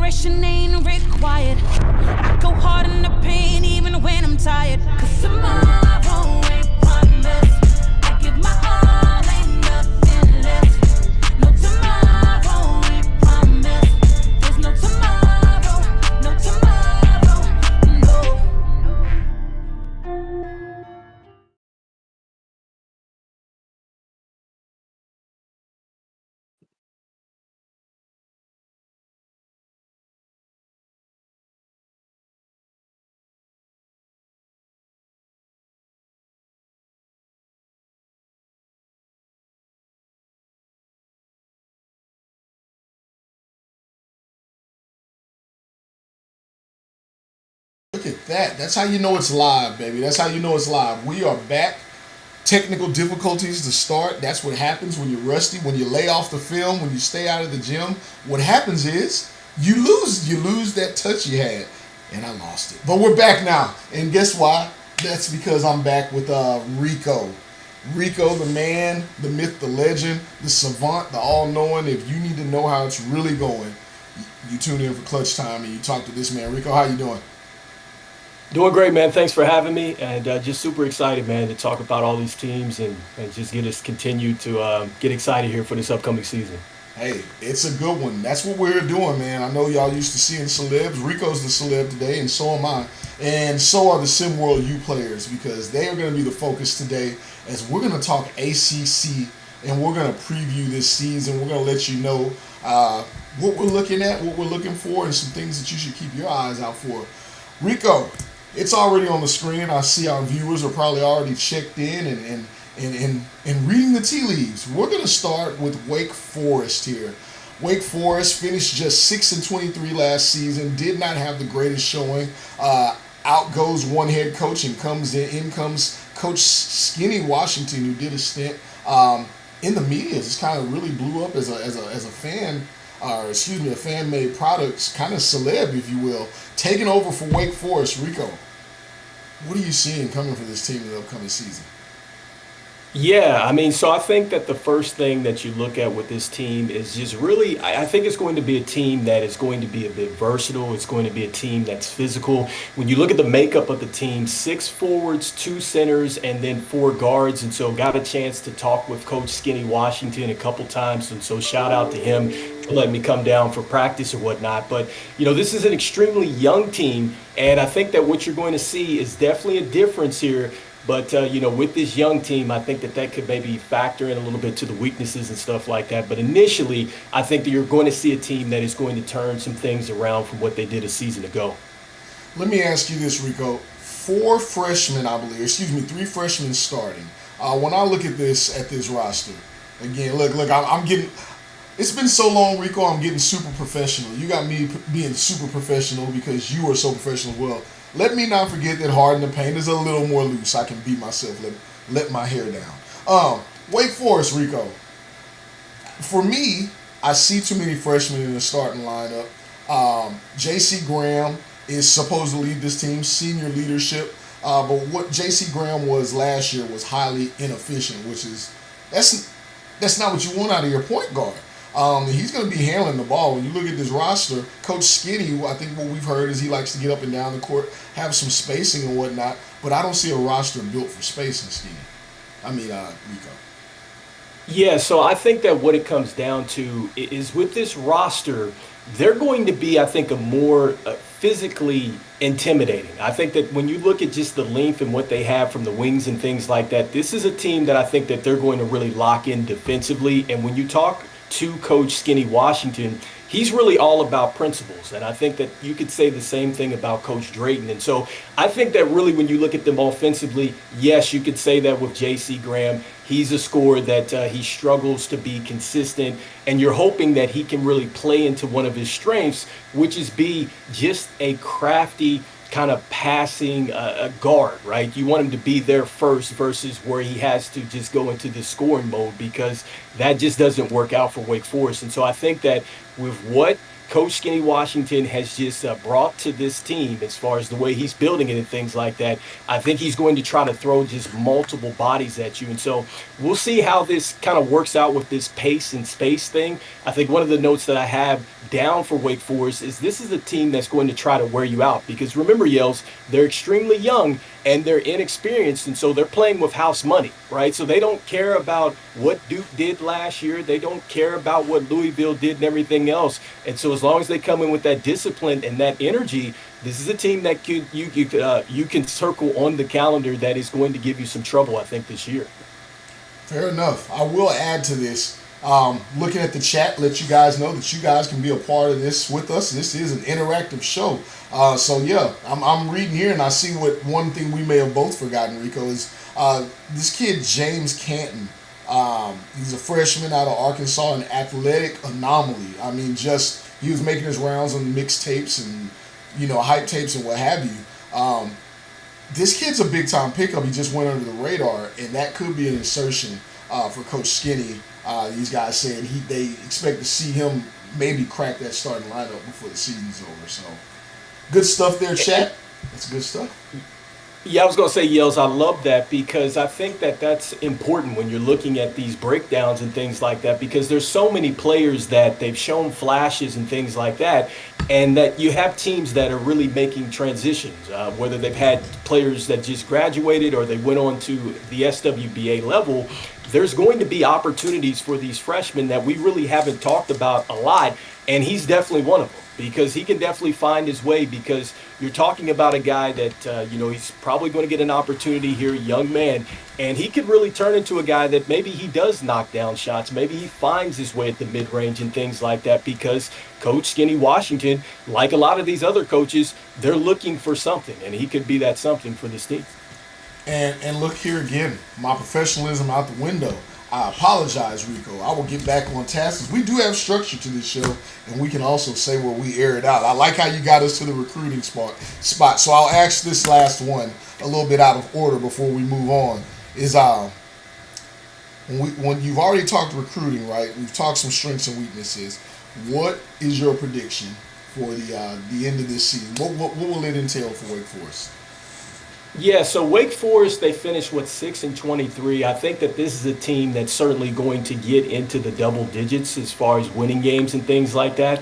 Preparation ain't required. I go hard in the pain even when I'm tired. 'Cause tomorrow ain't promised. I give my all, ain't nothing left. No tomorrow ain't promised. There's no tomorrow, no tomorrow, no. Look at that. That's how you know it's live, baby. That's how you know it's live. We are back. Technical difficulties to start. That's what happens when you're rusty, when you lay off the film, when you stay out of the gym. What happens is you lose. You lose that touch you had. And I lost it. But we're back now. And guess why? That's because I'm back with Rico. Rico, the man, the myth, the legend, the savant, the all-knowing. If you need to know how it's really going, you tune in for Clutch Time and you talk to this man. Rico, how you doing? Doing great, man. Thanks for having me, and just super excited, man, to talk about all these teams and just get us continue to get excited here for this upcoming season. Hey, it's a good one. That's what we're doing, man. I know y'all used to seeing celebs. Rico's the celeb today, and so am I. And so are the SimWorld U players, because they are going to be the focus today as we're going to talk ACC, and we're going to preview this season. We're going to let you know what we're looking at, what we're looking for, and some things that you should keep your eyes out for. Rico, it's already on the screen. I see our viewers are probably already checked in and reading the tea leaves. We're going to start with Wake Forest here. Wake Forest finished just 6-23 last season, did not have the greatest showing. Out goes one head coach and in comes Coach Skinny Washington, who did a stint in the media. Just kind of really blew up as a fan, or excuse me, a fan-made products, kind of celeb, if you will, taking over for Wake Forest. Rico, what are you seeing coming for this team in the upcoming season? Yeah, I mean, so I think that the first thing that you look at with this team is just really, I think it's going to be a team that is going to be a bit versatile. It's going to be a team that's physical. When you look at the makeup of the team, 6 forwards, 2 centers, and then 4 guards. And so got a chance to talk with Coach Skinny Washington a couple times. And so shout out to him for letting me come down for practice or whatnot. But, you know, this is an extremely young team. And I think that what you're going to see is definitely a difference here. But, you know, with this young team, I think that could maybe factor in a little bit to the weaknesses and stuff like that. But initially, I think that you're going to see a team that is going to turn some things around from what they did a season ago. Let me ask you this, Rico. 4 freshmen, I believe, 3 freshmen starting. When I look at this roster, again, look, I'm getting. It's been so long, Rico. I'm getting super professional. You got me being super professional because you are so professional as well. Let me not forget that Hard in the Paint is a little more loose. I can beat myself, let my hair down. Wake Forest, Rico. For me, I see too many freshmen in the starting lineup. J.C. Graham is supposed to lead this team, senior leadership. But what J.C. Graham was last year was highly inefficient, which is that's not what you want out of your point guard. He's going to be handling the ball. When you look at this roster, Coach Skinny, I think what we've heard is he likes to get up and down the court, have some spacing and whatnot, but I don't see a roster built for spacing, Skinny. Rico. Yeah, so I think that what it comes down to is with this roster, they're going to be, I think, a more physically intimidating. I think that when you look at just the length and what they have from the wings and things like that, this is a team that I think that they're going to really lock in defensively. And when you talk to Coach Skinny Washington, he's really all about principles. And I think that you could say the same thing about Coach Drayton. And so I think that really when you look at them offensively, yes, you could say that with J.C. Graham. He's a scorer that he struggles to be consistent. And you're hoping that he can really play into one of his strengths, which is be just a crafty kind of passing guard, right? You want him to be there first versus where he has to just go into the scoring mode, because that just doesn't work out for Wake Forest. And so I think that with what Coach Skinny Washington has just brought to this team as far as the way he's building it and things like that. I think he's going to try to throw just multiple bodies at you. And so we'll see how this kind of works out with this pace and space thing. I think one of the notes that I have down for Wake Forest is this is a team that's going to try to wear you out, because remember, Yells, they're extremely young and they're inexperienced, and so they're playing with house money, right? So they don't care about what Duke did last year. They don't care about what Louisville did and everything else. And so as long as they come in with that discipline and that energy, this is a team that you can circle on the calendar that is going to give you some trouble, I think, this year. Fair enough. I will add to this. Looking at the chat, let you guys know that you guys can be a part of this with us. This is an interactive show. So yeah, I'm reading here and I see what one thing we may have both forgotten, Rico, is this kid, James Canton. He's a freshman out of Arkansas, an athletic anomaly. I mean, just he was making his rounds on mixtapes and, hype tapes and what have you. This kid's a big time pickup. He just went under the radar, and that could be an insertion for Coach Skinny. These guys saying they expect to see him maybe crack that starting lineup before the season's over. So good stuff there, chat. That's good stuff. Yeah, I was going to say, Yells, I love that, because I think that that's important when you're looking at these breakdowns and things like that, because there's so many players that they've shown flashes and things like that, and that you have teams that are really making transitions, whether they've had players that just graduated or they went on to the SWBA level. There's going to be opportunities for these freshmen that we really haven't talked about a lot, and he's definitely one of them, because he can definitely find his way, because you're talking about a guy that, he's probably going to get an opportunity here, young man, and he could really turn into a guy that maybe he does knock down shots. Maybe he finds his way at the mid-range and things like that, because Coach Skinny Washington, like a lot of these other coaches, they're looking for something, and he could be that something for this team. And look here again, my professionalism out the window. I apologize, Rico. I will get back on task. We do have structure to this show, and we can also say where we air it out. I like how you got us to the recruiting spot. So I'll ask this last one a little bit out of order before we move on. Is when you've already talked recruiting, right? We've talked some strengths and weaknesses. What is your prediction for the end of this season? What will it entail for Wake Forest? Yeah, so Wake Forest, they finished with 6-23. I think that this is a team that's certainly going to get into the double digits as far as winning games and things like that.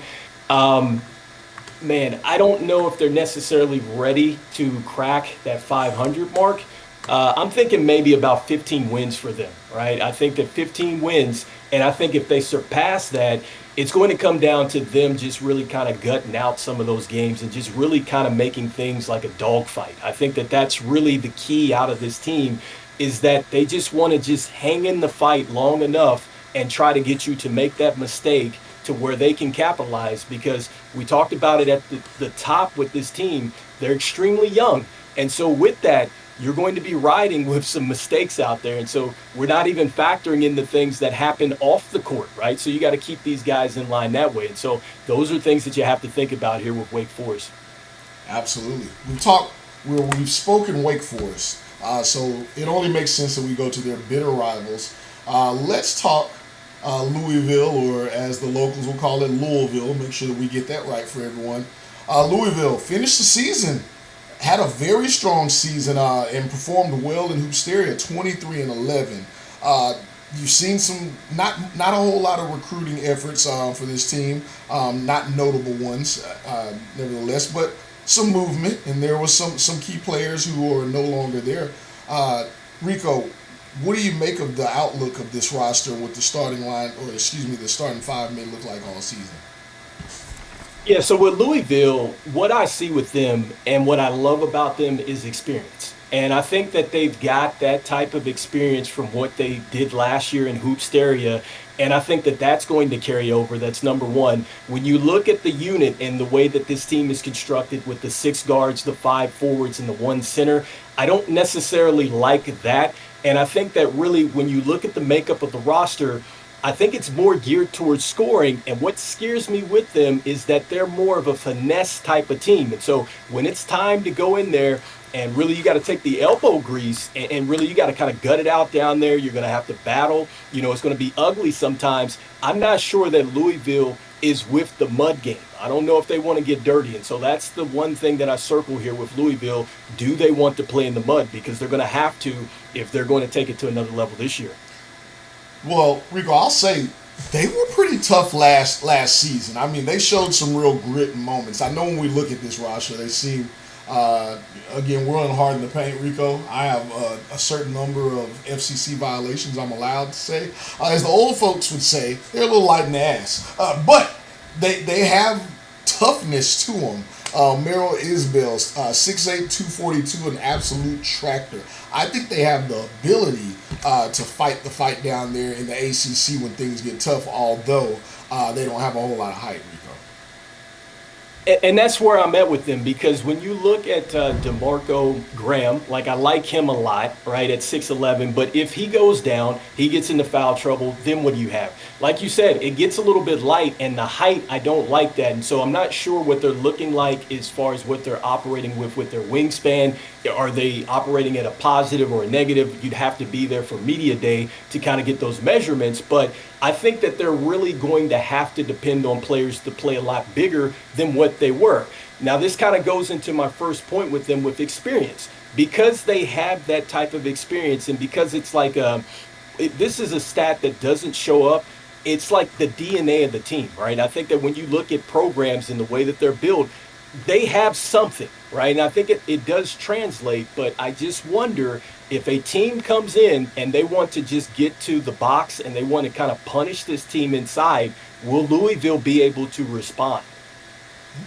Man, I don't know if they're necessarily ready to crack that 500 mark. I'm thinking maybe about 15 wins for them, right? I think that 15 wins, and I think if they surpass that, it's going to come down to them just really kind of gutting out some of those games and just really kind of making things like a dogfight. I think that that's really the key out of this team, is that they just want to just hang in the fight long enough and try to get you to make that mistake to where they can capitalize, because we talked about it at the top with this team. They're extremely young. And so with that, you're going to be riding with some mistakes out there. And so we're not even factoring in the things that happen off the court, right? So you got to keep these guys in line that way. And so those are things that you have to think about here with Wake Forest. Absolutely. We've spoken Wake Forest. So it only makes sense that we go to their bitter rivals. Let's talk Louisville, or as the locals will call it, Louisville. Make sure that we get that right for everyone. Louisville finished the season, had a very strong season, and performed well in Hoopsteria, 23-11. You've seen some not a whole lot of recruiting efforts for this team, not notable ones, nevertheless, but some movement, and there was some key players who are no longer there. Rico, what do you make of the outlook of this roster with the starting line, the starting five may look like all season? Yeah, so with Louisville, what I see with them and what I love about them is experience. And I think that they've got that type of experience from what they did last year in Hoopsteria. And I think that that's going to carry over. That's number one. When you look at the unit and the way that this team is constructed with the 6 guards, the 5 forwards, and the 1 center, I don't necessarily like that. And I think that really when you look at the makeup of the roster, I think it's more geared towards scoring, and what scares me with them is that they're more of a finesse type of team. And so when it's time to go in there and really you got to take the elbow grease and really you got to kind of gut it out down there, you're going to have to battle. It's going to be ugly sometimes. I'm not sure that Louisville is with the mud game. I don't know if they want to get dirty. And so that's the one thing that I circle here with Louisville. Do they want to play in the mud? Because they're going to have to if they're going to take it to another level this year. Well, Rico, I'll say they were pretty tough last season. I mean, they showed some real grit and moments. I know when we look at this roster, they seem, again, we're on hard in the paint, Rico. I have a certain number of FCC violations I'm allowed to say. As the old folks would say, they're a little light in the ass. But they have toughness to them. Merrill Isbell, 6'8", 242, an absolute tractor. I think they have the ability to fight the fight down there in the ACC when things get tough, although they don't have a whole lot of height, Rico. And that's where I'm at with them, because when you look at DeMarco Graham, like, I like him a lot, right, at 6'11", but if he goes down, he gets into foul trouble, then what do you have? Like you said, it gets a little bit light, and the height, I don't like that. And so I'm not sure what they're looking like as far as what they're operating with their wingspan. Are they operating at a positive or a negative? You'd have to be there for media day to kind of get those measurements. But I think that they're really going to have to depend on players to play a lot bigger than what they were. Now, this kind of goes into my first point with them with experience. Because they have that type of experience, and because it's like this is a stat that doesn't show up. It's like the DNA of the team, right? I think that when you look at programs and the way that they're built, they have something, right? And I think it does translate, but I just wonder if a team comes in and they want to just get to the box and they want to kind of punish this team inside, will Louisville be able to respond?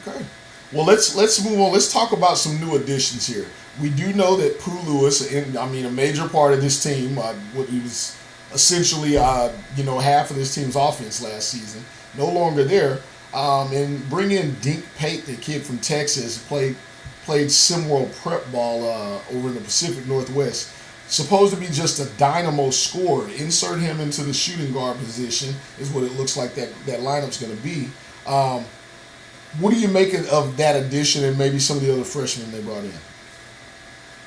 Okay. Well, let's move on. Let's talk about some new additions here. We do know that Pooh Lewis, a major part of this team, what he was essentially, half of this team's offense last season, no longer there. And bring in Dink Pate, the kid from Texas, played SimWorld prep ball over in the Pacific Northwest. Supposed to be just a dynamo scorer. Insert him into the shooting guard position is what it looks like that lineup's going to be. What do you make of that addition and maybe some of the other freshmen they brought in?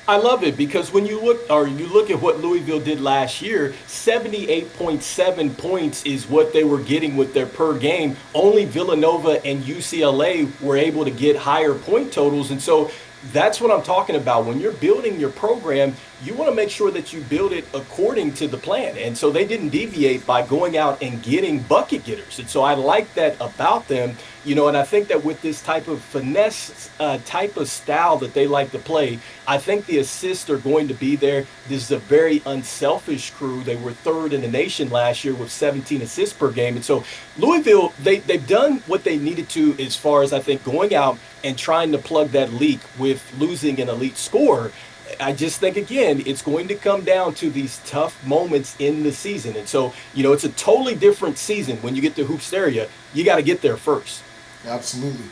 I love it, because when you look at what Louisville did last year, 78.7 points is what they were getting with their per game. Only Villanova and UCLA were able to get higher point totals. And so that's what I'm talking about. When you're building your program, you want to make sure that you build it according to the plan. And so they didn't deviate by going out and getting bucket getters. And so I like that about them, and I think that with this type of finesse type of style that they like to play, I think the assists are going to be there. This is a very unselfish crew. They were third in the nation last year with 17 assists per game. And so Louisville, they've done what they needed to as far as, I think, going out and trying to plug that leak with losing an elite scorer. I just think, again, it's going to come down to these tough moments in the season. And so, it's a totally different season when you get to Hoops area. You got to get there first. Absolutely.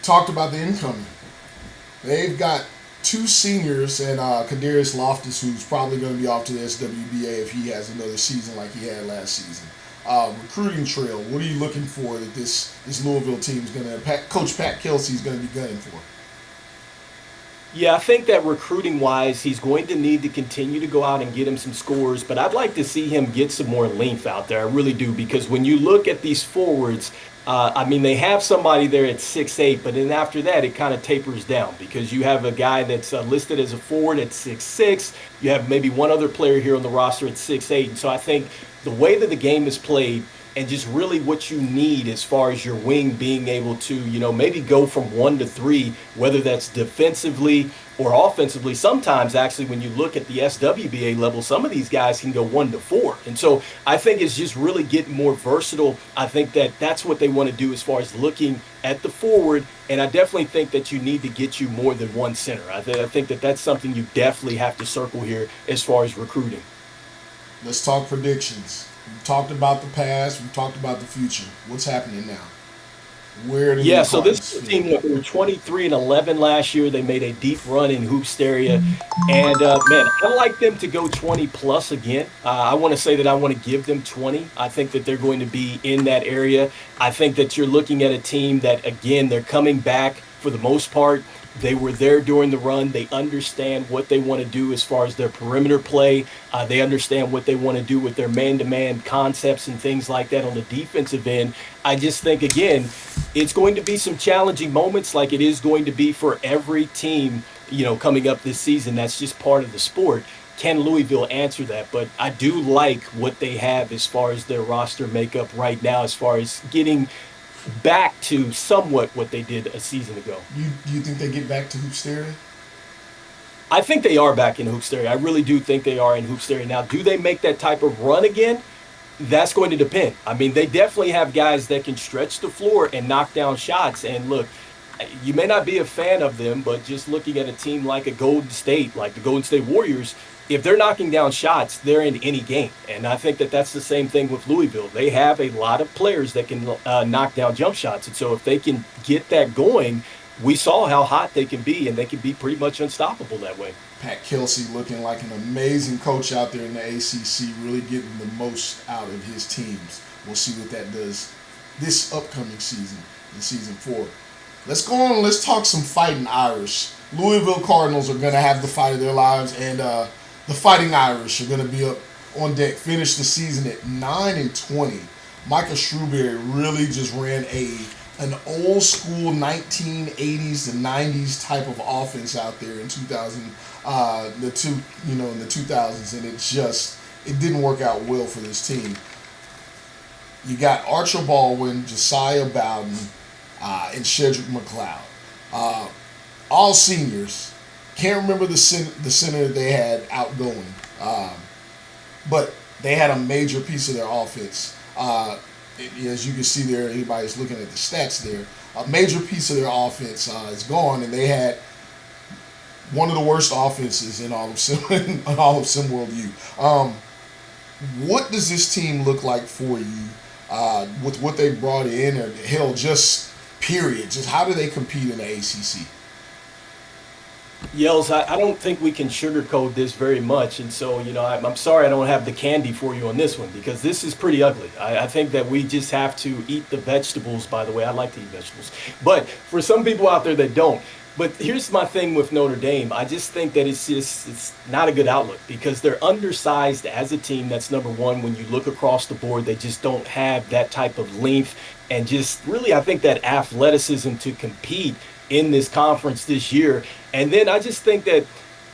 Talked about the incoming. They've got two seniors and Kadarius Loftus, who's probably going to be off to the SWBA if he has another season like he had last season. Recruiting trail, what are you looking for that this Louisville team is going to, Coach Pat Kelsey is going to be gunning for? Yeah, I think that recruiting-wise, he's going to need to continue to go out and get him some scores, but I'd like to see him get some more length out there. I really do, because when you look at these forwards, they have somebody there at 6'8", but then after that, it kind of tapers down, because you have a guy that's listed as a forward at 6'6". You have maybe one other player here on the roster at 6'8". And so I think the way that the game is played, and just really what you need as far as your wing being able to, maybe go from 1 to 3, whether that's defensively or offensively. Sometimes, actually, when you look at the SWBA level, some of these guys can go 1 to 4. And so I think it's just really getting more versatile. I think that that's what they want to do as far as looking at the forward. And I definitely think that you need to get you more than one center. I think that that's something you definitely have to circle here as far as recruiting. Let's talk predictions. We've talked about the past. We've talked about the future. What's happening now? So this is a team that were 23-11 last year. They made a deep run in Hoops area. And, I like them to go 20-plus again. I want to say that I want to give them 20. I think that they're going to be in that area. I think that you're looking at a team that, again, they're coming back for the most part. They were there during the run. They understand what they want to do as far as their perimeter play. They understand what they want to do with their man-to-man concepts and things like that on the defensive end. I just think, again, it's going to be some challenging moments like it is going to be for every team, coming up this season. That's just part of the sport. Can Louisville answer that? But I do like what they have as far as their roster makeup right now, as far as getting back to somewhat what they did a season ago. You think they get back to hoopsteria? I think they are back in hoopsteria. I really do think they are in hoopsteria. Now, do they make that type of run again? That's going to depend. I mean, they definitely have guys that can stretch the floor and knock down shots. And look, you may not be a fan of them, but just looking at a team like a Golden State, like the Golden State Warriors, if they're knocking down shots, they're in any game. And I think that that's the same thing with Louisville. They have a lot of players that can knock down jump shots. And so if they can get that going, we saw how hot they can be, and they can be pretty much unstoppable that way. Pat Kelsey looking like an amazing coach out there in the ACC, really getting the most out of his teams. We'll see what that does this upcoming season, in season 4. Let's go on. Let's talk some Fighting Irish. Louisville Cardinals are going to have the fight of their lives, and the Fighting Irish are going to be up on deck. Finished the season at 9-20. Micah Shrewberry really just ran an old school 1980s to 90s type of offense out there in in the 2000s, and it didn't work out well for this team. You got Archer Baldwin, Josiah Bowden, and Shedrick McLeod. All seniors. Can't remember the center they had outgoing, but they had a major piece of their offense. As you can see there, anybody's looking at the stats there, a major piece of their offense is gone, and they had one of the worst offenses in all of SimWorld U. What does this team look like for you with what they brought in, or hell, just period? Just how do they compete in the ACC? Yells, I don't think we can sugarcoat this very much. And so, I'm sorry I don't have the candy for you on this one, because this is pretty ugly. I think that we just have to eat the vegetables. By the way, I like to eat vegetables. But for some people out there that don't. But here's my thing with Notre Dame. I just think that it's not a good outlook, because they're undersized as a team. That's number one. When you look across the board, they just don't have that type of length and just really, I think, that athleticism to compete in this conference this year. And then I just think that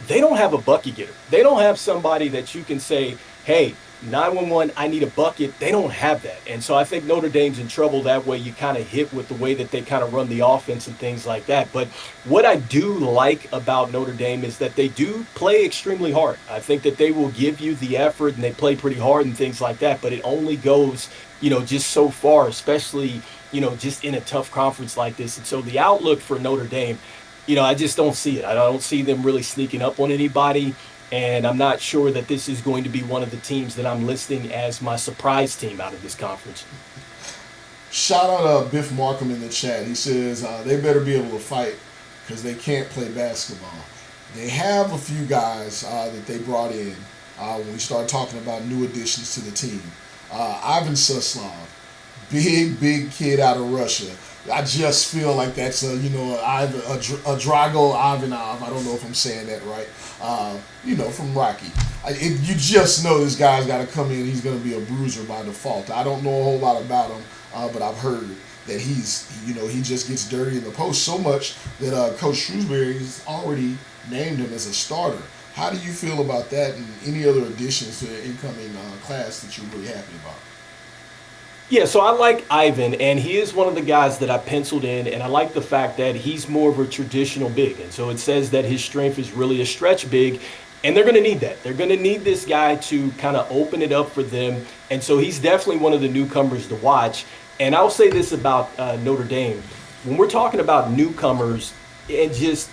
they don't have a bucket getter. They don't have somebody that you can say, hey, 911, I need a bucket. They don't have that. And so I think Notre Dame's in trouble that way. You kind of hit with the way that they kind of run the offense and things like that. But what I do like about Notre Dame is that they do play extremely hard. I think that they will give you the effort, and they play pretty hard and things like that. But it only goes, just so far, especially, just in a tough conference like this. And so the outlook for Notre Dame, I just don't see it. I don't see them really sneaking up on anybody. And I'm not sure that this is going to be one of the teams that I'm listing as my surprise team out of this conference. Shout out Biff Markham in the chat. He says they better be able to fight, because they can't play basketball. They have a few guys that they brought in when we start talking about new additions to the team. Ivan Suslov, big kid out of Russia. I just feel like that's a Drago Ivanov. I don't know if I'm saying that right. From Rocky. You just know this guy's got to come in. He's going to be a bruiser by default. I don't know a whole lot about him, but I've heard that he just gets dirty in the post so much that Coach Shrewsbury's already named him as a starter. How do you feel about that, and any other additions to the incoming class that you're really happy about? Yeah, so I like Ivan, and he is one of the guys that I penciled in, and I like the fact that he's more of a traditional big. And so it says that his strength is really a stretch big, and they're going to need that. They're going to need this guy to kind of open it up for them. And so he's definitely one of the newcomers to watch. And I'll say this about Notre Dame. When we're talking about newcomers and just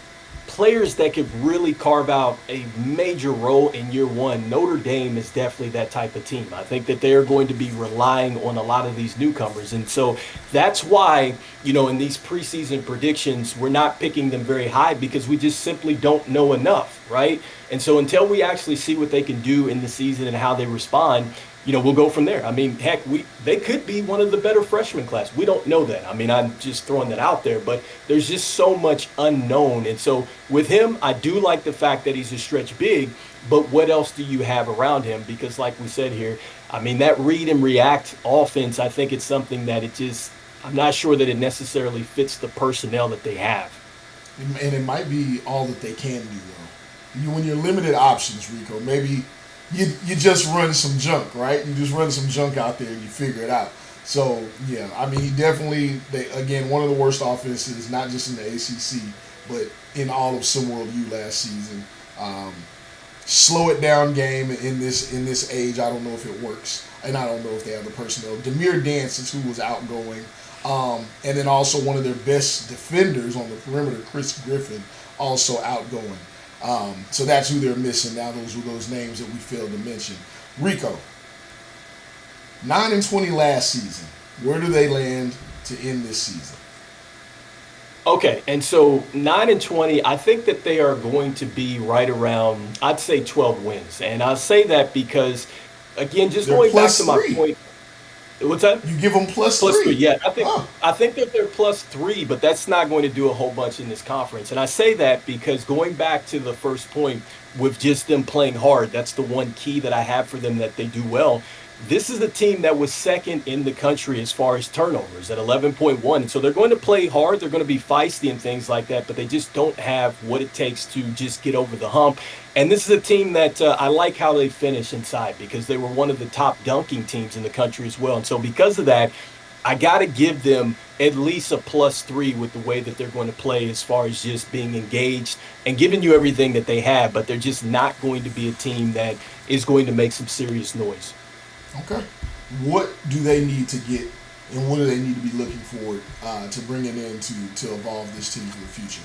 players that could really carve out a major role in year one, Notre Dame is definitely that type of team. I think that they're going to be relying on a lot of these newcomers. And so that's why, in these preseason predictions, we're not picking them very high, because we just simply don't know enough, right? And so until we actually see what they can do in the season and how they respond, we'll go from there. I mean, heck, they could be one of the better freshman class. We don't know that. I mean, I'm just throwing that out there, but there's just so much unknown. And so with him, I do like the fact that he's a stretch big, but what else do you have around him? Because like we said here, I mean, that read and react offense, I think it's something that I'm not sure that it necessarily fits the personnel that they have. And it might be all that they can do, though. When you're limited options, Rico, maybe you just run some junk, right? You just run some junk out there and you figure it out. So, yeah, I mean, he definitely, again, one of the worst offenses, not just in the ACC, but in all of SimWorld U last season. Slow it down game in this age. I don't know if it works, and I don't know if they have the personnel. Demir Dances, who was outgoing, and then also one of their best defenders on the perimeter, Chris Griffin, also outgoing. So that's who they're missing. Now those were those names that we failed to mention. Rico, 9-20 last season. Where do they land to end this season? Okay, and so 9-20, I think that they are going to be right around, I'd say 12 wins. And I say that because, again, just They're going back to +3. my point. What's that? You give them plus Plus three. three, yeah. Huh. I think that they're +3, but that's not going to do a whole bunch in this conference. And I say that because going back to the first point with just them playing hard, that's the one key that I have for them that they do well. This is the team that was second in the country as far as turnovers at 11.1. So they're going to play hard. They're going to be feisty and things like that, but they just don't have what it takes to just get over the hump. And this is a team that I like how they finish inside because they were one of the top dunking teams in the country as well. And so because of that, I got to give them at least a +3 with the way that they're going to play as far as just being engaged and giving you everything that they have, but they're just not going to be a team that is going to make some serious noise. Okay. What do they need to get, and what do they need to be looking forward to bringing in to evolve this team for the future?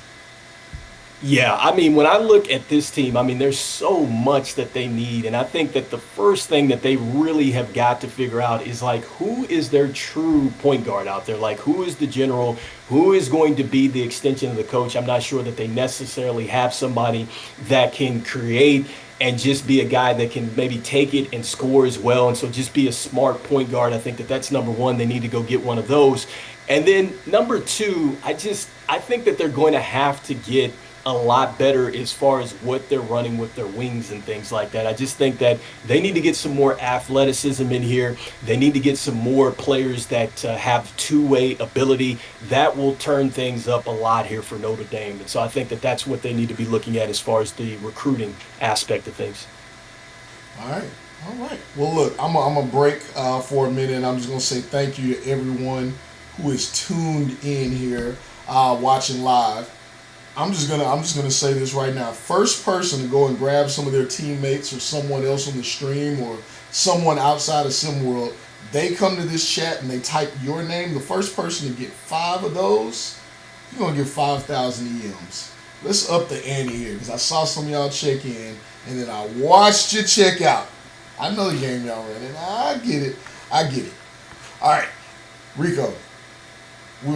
Yeah, I mean, when I look at this team, I mean, there's so much that they need. And I think that the first thing that they really have got to figure out is like, who is their true point guard out there? Like, who is the general? Who is going to be the extension of the coach? I'm not sure that they necessarily have somebody that can create and just be a guy that can maybe take it and score as well. And so just be a smart point guard. I think that that's number one. They need to go get one of those. And then number two, I think that they're going to have to get a lot better as far as what they're running with their wings and things like that. I just think that they need to get some more athleticism in here. They need to get some more players that have two-way ability. That will turn things up a lot here for Notre Dame. And so I think that that's what they need to be looking at as far as the recruiting aspect of things. All right. Well, look, I'm gonna break for a minute, and I'm just gonna say thank you to everyone who is tuned in here, watching live. I'm just gonna say this right now. First person to go and grab some of their teammates or someone else on the stream or someone outside of SimWorld, they come to this chat and they type your name. The first person to get 5 of those, you're gonna get 5,000 EMs. Let's up the ante here because I saw some of y'all check in and then I watched you check out. I know the game y'all running. I get it. All right, Rico. I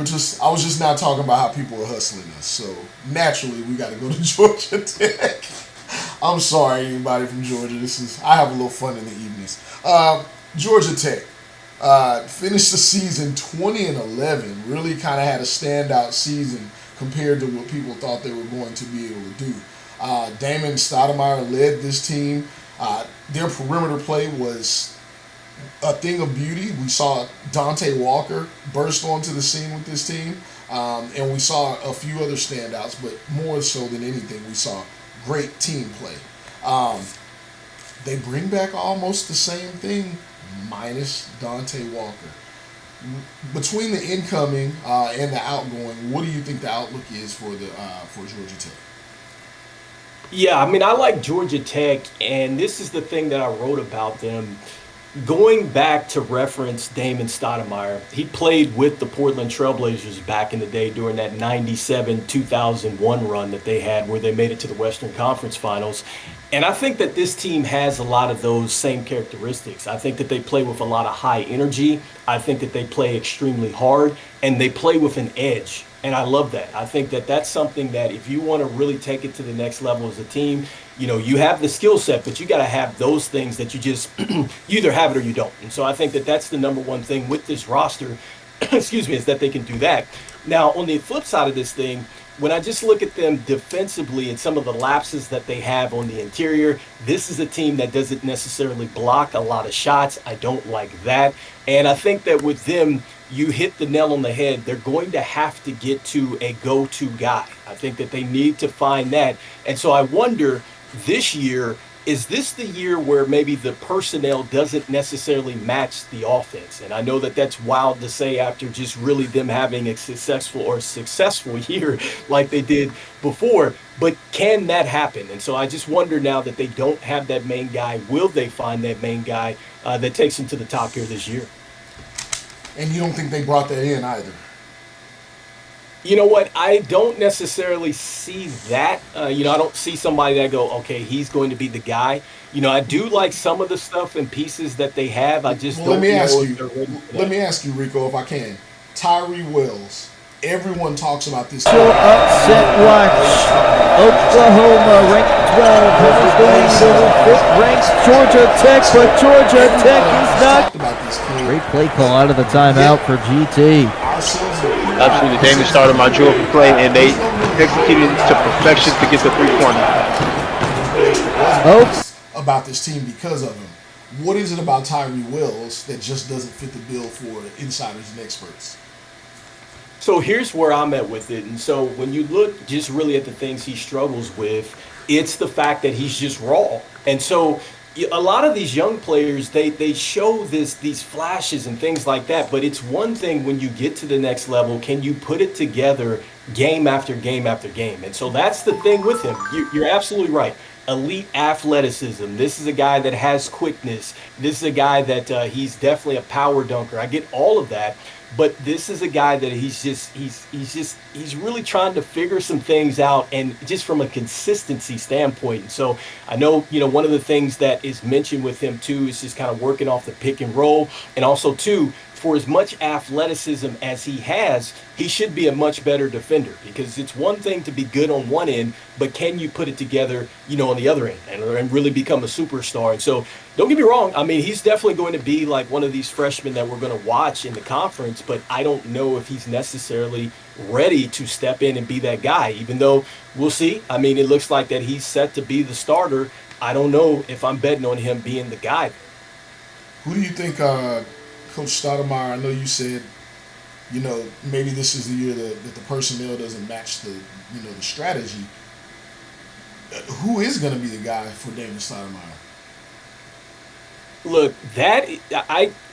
was just now talking about how people are hustling us. So naturally, we got to go to Georgia Tech. I'm sorry, anybody from Georgia. I have a little fun in the evenings. Georgia Tech finished the season 20-11. Really kind of had a standout season compared to what people thought they were going to be able to do. Damon Stoudemire led this team. Their perimeter play was a thing of beauty. We saw Dante Walker burst onto the scene with this team, and we saw a few other standouts, but more so than anything, we saw great team play. They bring back almost the same thing, minus Dante Walker. Between the incoming and the outgoing, what do you think the outlook is for Georgia Tech? Yeah, I mean, I like Georgia Tech, and this is the thing that I wrote about them. Going back to reference Damon Stoudemire, he played with the Portland Trailblazers back in the day during that 97-2001 run that they had where they made it to the Western Conference Finals. And I think that this team has a lot of those same characteristics. I think that they play with a lot of high energy. I think that they play extremely hard, and they play with an edge. And I love that. I think that that's something that if you want to really take it to the next level as a team, you have the skill set, but you got to have those things that you just you either have it or you don't. And so I think that that's the number one thing with this roster, excuse me, is that they can do that. Now, on the flip side of this thing, when I just look at them defensively and some of the lapses that they have on the interior, this is a team that doesn't necessarily block a lot of shots. I don't like that. And I think that with them, you hit the nail on the head. They're going to have to get to a go-to guy. I think that they need to find that. And so I wonder this year, is this the year where maybe the personnel doesn't necessarily match the offense? And I know that that's wild to say after just really them having a successful year like they did before, but can that happen? And so I just wonder now that they don't have that main guy, will they find that main guy that takes them to the top here this year? And you don't think they brought that in either? You know what? I don't necessarily see that. I don't see somebody that go, okay, he's going to be the guy. I do like some of the stuff and pieces that they have. I just don't know if they're ready for that. Let me ask you, Rico, if I can. Tyree Wells. Everyone talks about this. Upset watch. Oklahoma ranked 12 has going to ranked Georgia Tech, but Georgia Tech is not. Great play call out of the timeout for GT. Absolutely, Damon started my drill play, and they executed to perfection to get the 3-pointer. About this team because of him. What is it about Tyree Wells that just doesn't fit the bill for insiders and experts? So here's where I'm at with it. And so when you look just really at the things he struggles with, it's the fact that he's just raw. And so a lot of these young players, they show these flashes and things like that. But it's one thing when you get to the next level, can you put it together game after game after game? And so that's the thing with him. You're absolutely right. Elite athleticism. This is a guy that has quickness. This is a guy that he's definitely a power dunker. I get all of that. But this is a guy that he's really trying to figure some things out, and just from a consistency standpoint. And so I know, one of the things that is mentioned with him too is just kind of working off the pick and roll, and also too, for as much athleticism as he has, he should be a much better defender, because it's one thing to be good on one end, but can you put it together, on the other end and really become a superstar? And so don't get me wrong. I mean, he's definitely going to be like one of these freshmen that we're going to watch in the conference, but I don't know if he's necessarily ready to step in and be that guy, even though we'll see. I mean, it looks like that he's set to be the starter. I don't know if I'm betting on him being the guy. Who do you think, Coach Stoudemire, I know you said, maybe this is the year that the personnel doesn't match the strategy. Who is going to be the guy for David Stoudemire? Look,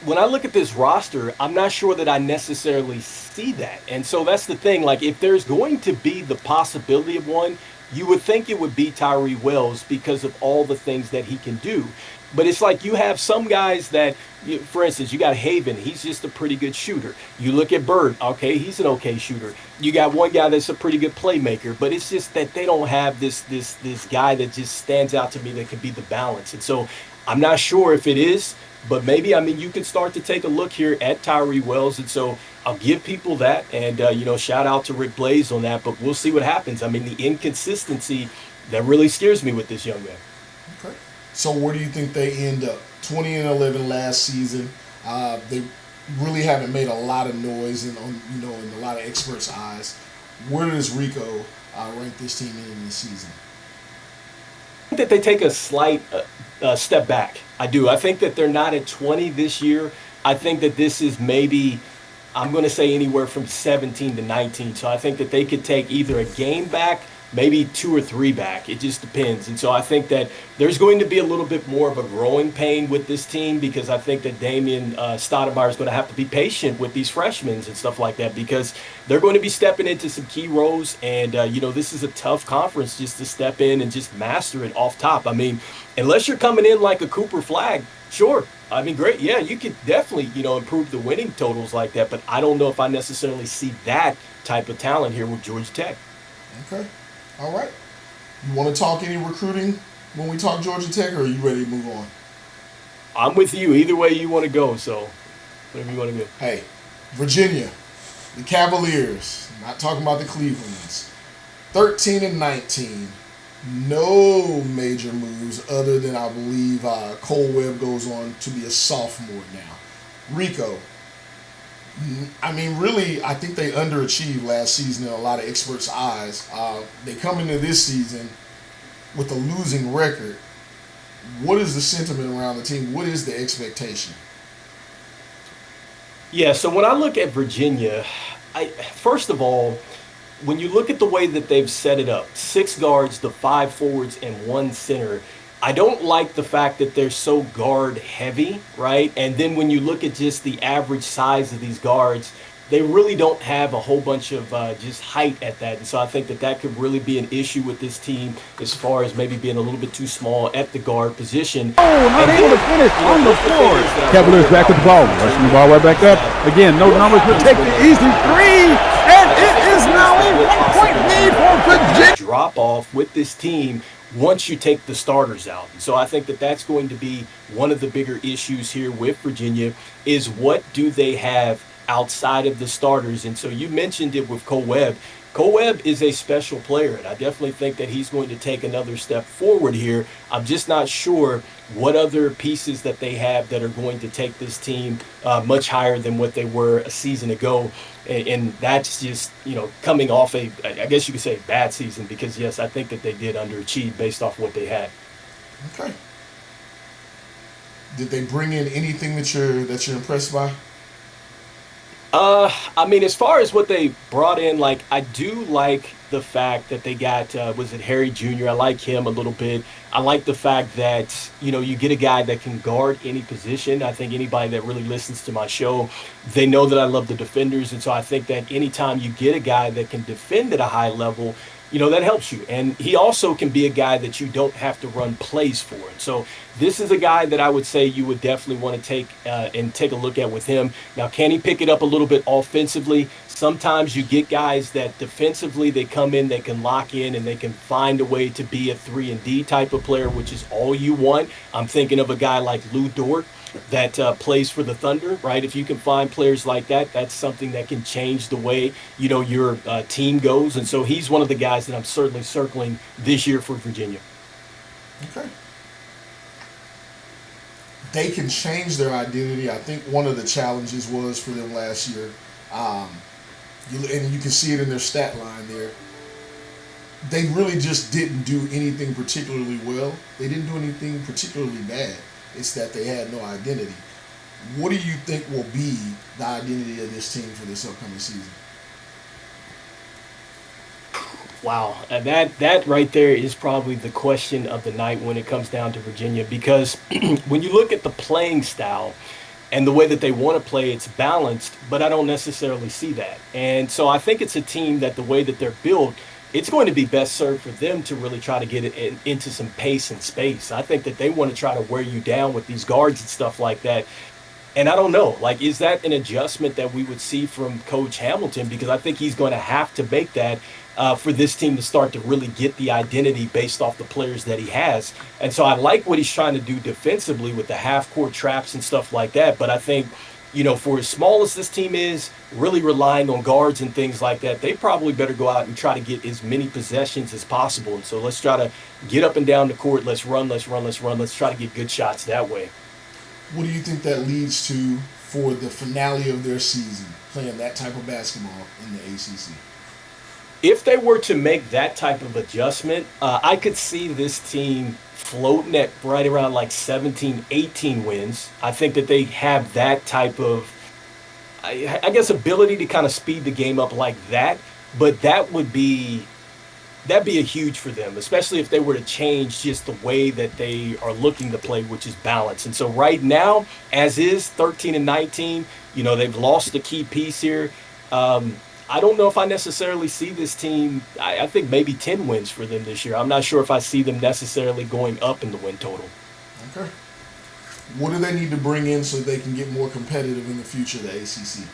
when I look at this roster, I'm not sure that I necessarily see that. And so that's the thing. Like, if there's going to be the possibility of one, you would think it would be Tyree Wells because of all the things that he can do. But it's like you have some guys that, for instance, you got Haven. He's just a pretty good shooter. You look at Bird. Okay, he's an okay shooter. You got one guy that's a pretty good playmaker. But it's just that they don't have this guy that just stands out to me that can be the balance. And so I'm not sure if it is, but maybe, you can start to take a look here at Tyree Wells. And so I'll give people that. And, shout out to Rick Blaze on that. But we'll see what happens. The inconsistency, that really scares me with this young man. Okay. So where do you think they end up? 20-11 last season. They really haven't made a lot of noise in a lot of experts' eyes. Where does Rico rank this team in the season? I think that they take a slight step back. I do. I think that they're not at 20 this year. I think that this is maybe, I'm going to say anywhere from 17 to 19. So I think that they could take either a game back, maybe 2 or 3 back. It just depends. And so I think that there's going to be a little bit more of a growing pain with this team, because I think that Damian Stoudemire is going to have to be patient with these freshmen and stuff like that, because they're going to be stepping into some key roles. And, this is a tough conference just to step in and just master it off top. Unless you're coming in like a Cooper Flag, sure. Great. Yeah, you could definitely, improve the winning totals like that. But I don't know if I necessarily see that type of talent here with Georgia Tech. Okay. All right. You want to talk any recruiting when we talk Georgia Tech, or are you ready to move on? I'm with you. Either way you want to go, so whatever you want to go. Hey, Virginia. The Cavaliers, not talking about the Clevelands, 13-19. No major moves other than I believe Cole Webb goes on to be a sophomore now. Rico, I mean, really, I think they underachieved last season in a lot of experts' eyes. They come into this season with a losing record. What is the sentiment around the team? What is the expectation? Yeah, so when I look at Virginia, first of all, when you look at the way that they've set it up, 6 guards, the 5 forwards, and 1 center, I don't like the fact that they're so guard heavy, right? And then when you look at just the average size of these guards, they really don't have a whole bunch of just height at that. And so I think that that could really be an issue with this team as far as maybe being a little bit too small at the guard position. Oh, not able to finish on the floor. Cavaliers back with the ball. Rushing the ball right back up. Again, no numbers, but take the easy 3. And it is now a 1-point lead for Virginia. Drop off with this team once you take the starters out. And so I think that that's going to be one of the bigger issues here with Virginia is what do they have outside of the starters. And so you mentioned it with Cole Webb. Cole Webb is a special player, and I definitely think that he's going to take another step forward here. I'm just not sure what other pieces that they have that are going to take this team much higher than what they were a season ago. And that's just, coming off I guess you could say, a bad season because, yes, I think that they did underachieve based off what they had. Okay. Did they bring in anything that you're impressed by? I mean, as far as what they brought in, I do like the fact that they got, was it Harry Jr.? I like him a little bit. I like the fact that, you get a guy that can guard any position. I think anybody that really listens to my show, they know that I love the defenders. And so I think that anytime you get a guy that can defend at a high level, that helps you. And he also can be a guy that you don't have to run plays for. And so this is a guy that I would say you would definitely want to take a look at with him. Now, can he pick it up a little bit offensively? Sometimes you get guys that defensively, they come in, they can lock in, and they can find a way to be a 3-and-D type of player, which is all you want. I'm thinking of a guy like Lou Dort that plays for the Thunder, right? If you can find players like that, that's something that can change the way, your team goes. And so he's one of the guys that I'm certainly circling this year for Virginia. Okay. They can change their identity. I think one of the challenges was for them last year, and you can see it in their stat line there, they really just didn't do anything particularly well. They didn't do anything particularly bad. It's that they had no identity. What do you think will be the identity of this team for this upcoming season? Wow, and that right there is probably the question of the night when it comes down to Virginia, because when you look at the playing style and the way that they want to play, it's balanced, but I don't necessarily see that. And so I think it's a team that the way that they're built, it's going to be best served for them to really try to get it into some pace and space. I think that they want to try to wear you down with these guards and stuff like that. And I don't know, is that an adjustment that we would see from Coach Hamilton? Because I think he's going to have to make that for this team to start to really get the identity based off the players that he has. And so I like what he's trying to do defensively with the half-court traps and stuff like that. But I think, for as small as this team is, really relying on guards and things like that, they probably better go out and try to get as many possessions as possible. And so let's try to get up and down the court. Let's run. Let's try to get good shots that way. What do you think that leads to for the finale of their season, playing that type of basketball in the ACC? If they were to make that type of adjustment, I could see this team floating at right around 17, 18 wins. I think that they have that type of, I guess, ability to kind of speed the game up like that. But that'd be a huge for them, especially if they were to change just the way that they are looking to play, which is balance. And so right now, as is, 13-19, they've lost the key piece here. I don't know if I necessarily see this team. I think maybe 10 wins for them this year. I'm not sure if I see them necessarily going up in the win total. Okay. What do they need to bring in so they can get more competitive in the future of the ACC?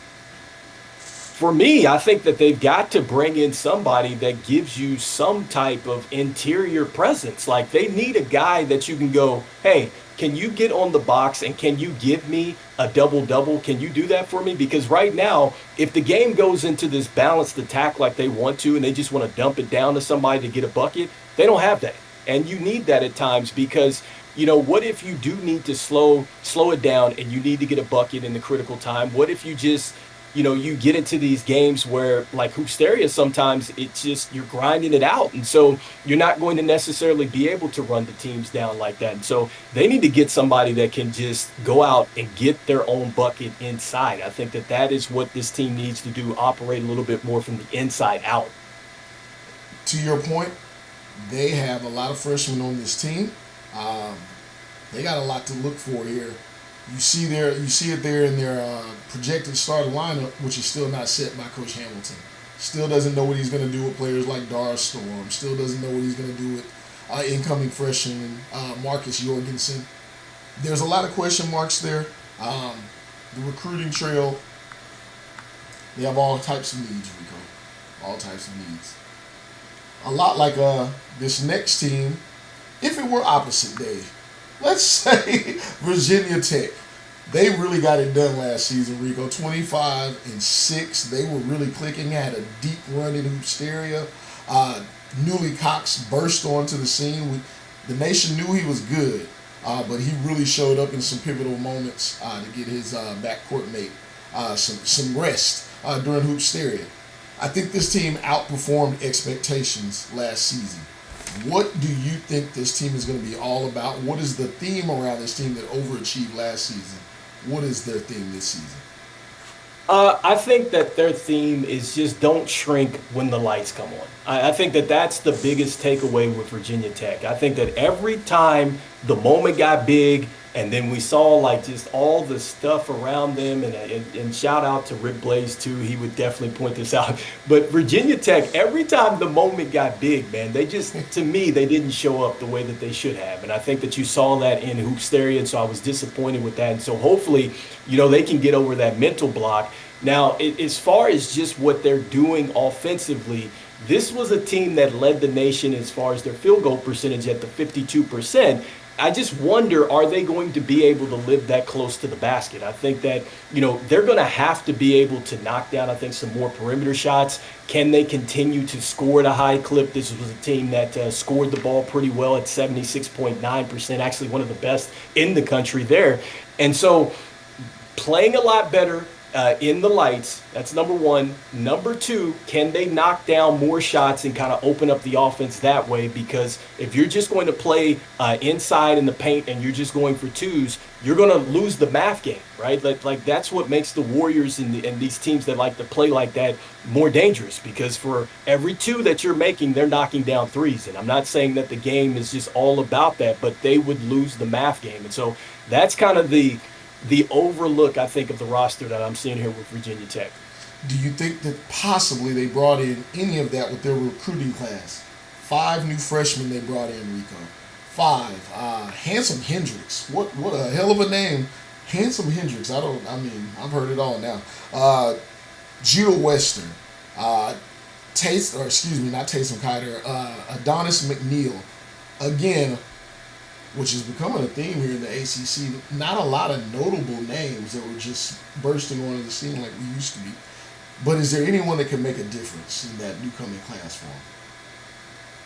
For me, I think that they've got to bring in somebody that gives you some type of interior presence. They need a guy that you can go, hey, can you get on the box and can you give me a double-double? Can you do that for me? Because right now, if the game goes into this balanced attack like they want to and they just want to dump it down to somebody to get a bucket, they don't have that. And you need that at times because, what if you do need to slow it down and you need to get a bucket in the critical time? What if you just, you get into these games where, like Hoopsteria, sometimes it's just you're grinding it out. And so you're not going to necessarily be able to run the teams down like that. And so they need to get somebody that can just go out and get their own bucket inside. I think that is what this team needs to do, operate a little bit more from the inside out. To your point, they have a lot of freshmen on this team. They got a lot to look for here. You see it there in their projected starting lineup, which is still not set by Coach Hamilton. Still doesn't know what he's going to do with players like Dar Storm. Still doesn't know what he's going to do with incoming freshman Marcus Jorgensen. There's a lot of question marks there. The recruiting trail, they have all types of needs, Rico. All types of needs. A lot like this next team, if it were opposite day. Let's say Virginia Tech. They really got it done last season, Rico. 25-6. They were really clicking. Had a deep run in Hoopsteria. Newly Cox burst onto the scene. The nation knew he was good, but he really showed up in some pivotal moments to get his backcourt mate some rest during Hoopsteria. I think this team outperformed expectations last season. What do you think this team is going to be all about? What is the theme around this team that overachieved last season? What is their theme this season? I think that their theme is just don't shrink when the lights come on. I think that's the biggest takeaway with Virginia Tech. I think that every time the moment got big and then we saw like just all the stuff around them and shout out to Rick Blaze too. He would definitely point this out. But Virginia Tech, every time the moment got big, man, they just, to me, they didn't show up the way that they should have. And I think that you saw that in Hoopsteria, and so I was disappointed with that. And so hopefully, they can get over that mental block. Now, as far as just what they're doing offensively, this was a team that led the nation as far as their field goal percentage at the 52%. I just wonder, are they going to be able to live that close to the basket? I think that, they're going to have to be able to knock down, I think, some more perimeter shots. Can they continue to score at a high clip? This was a team that scored the ball pretty well at 76.9%, actually one of the best in the country there. And so playing a lot better in the lights, that's number one. Number two, can they knock down more shots and kind of open up the offense that way? Because if you're just going to play inside in the paint and you're just going for twos, you're going to lose the math game, right? Like that's what makes the Warriors and these teams that like to play like that more dangerous, because for every two that you're making, they're knocking down threes. And I'm not saying that the game is just all about that, but they would lose the math game. And so that's kind of the overlook, I think, of the roster that I'm seeing here with Virginia Tech. Do you think that possibly they brought in any of that with their recruiting class? 5 new freshmen they brought in, Rico. 5. Handsome Hendricks. What a hell of a name. Handsome Hendricks. I've heard it all now. Geo Western. Not Taysom Kider. Adonis McNeil. Again, which is becoming a theme here in the ACC. Not a lot of notable names that were just bursting onto the scene like we used to be. But is there anyone that can make a difference in that new coming class for them?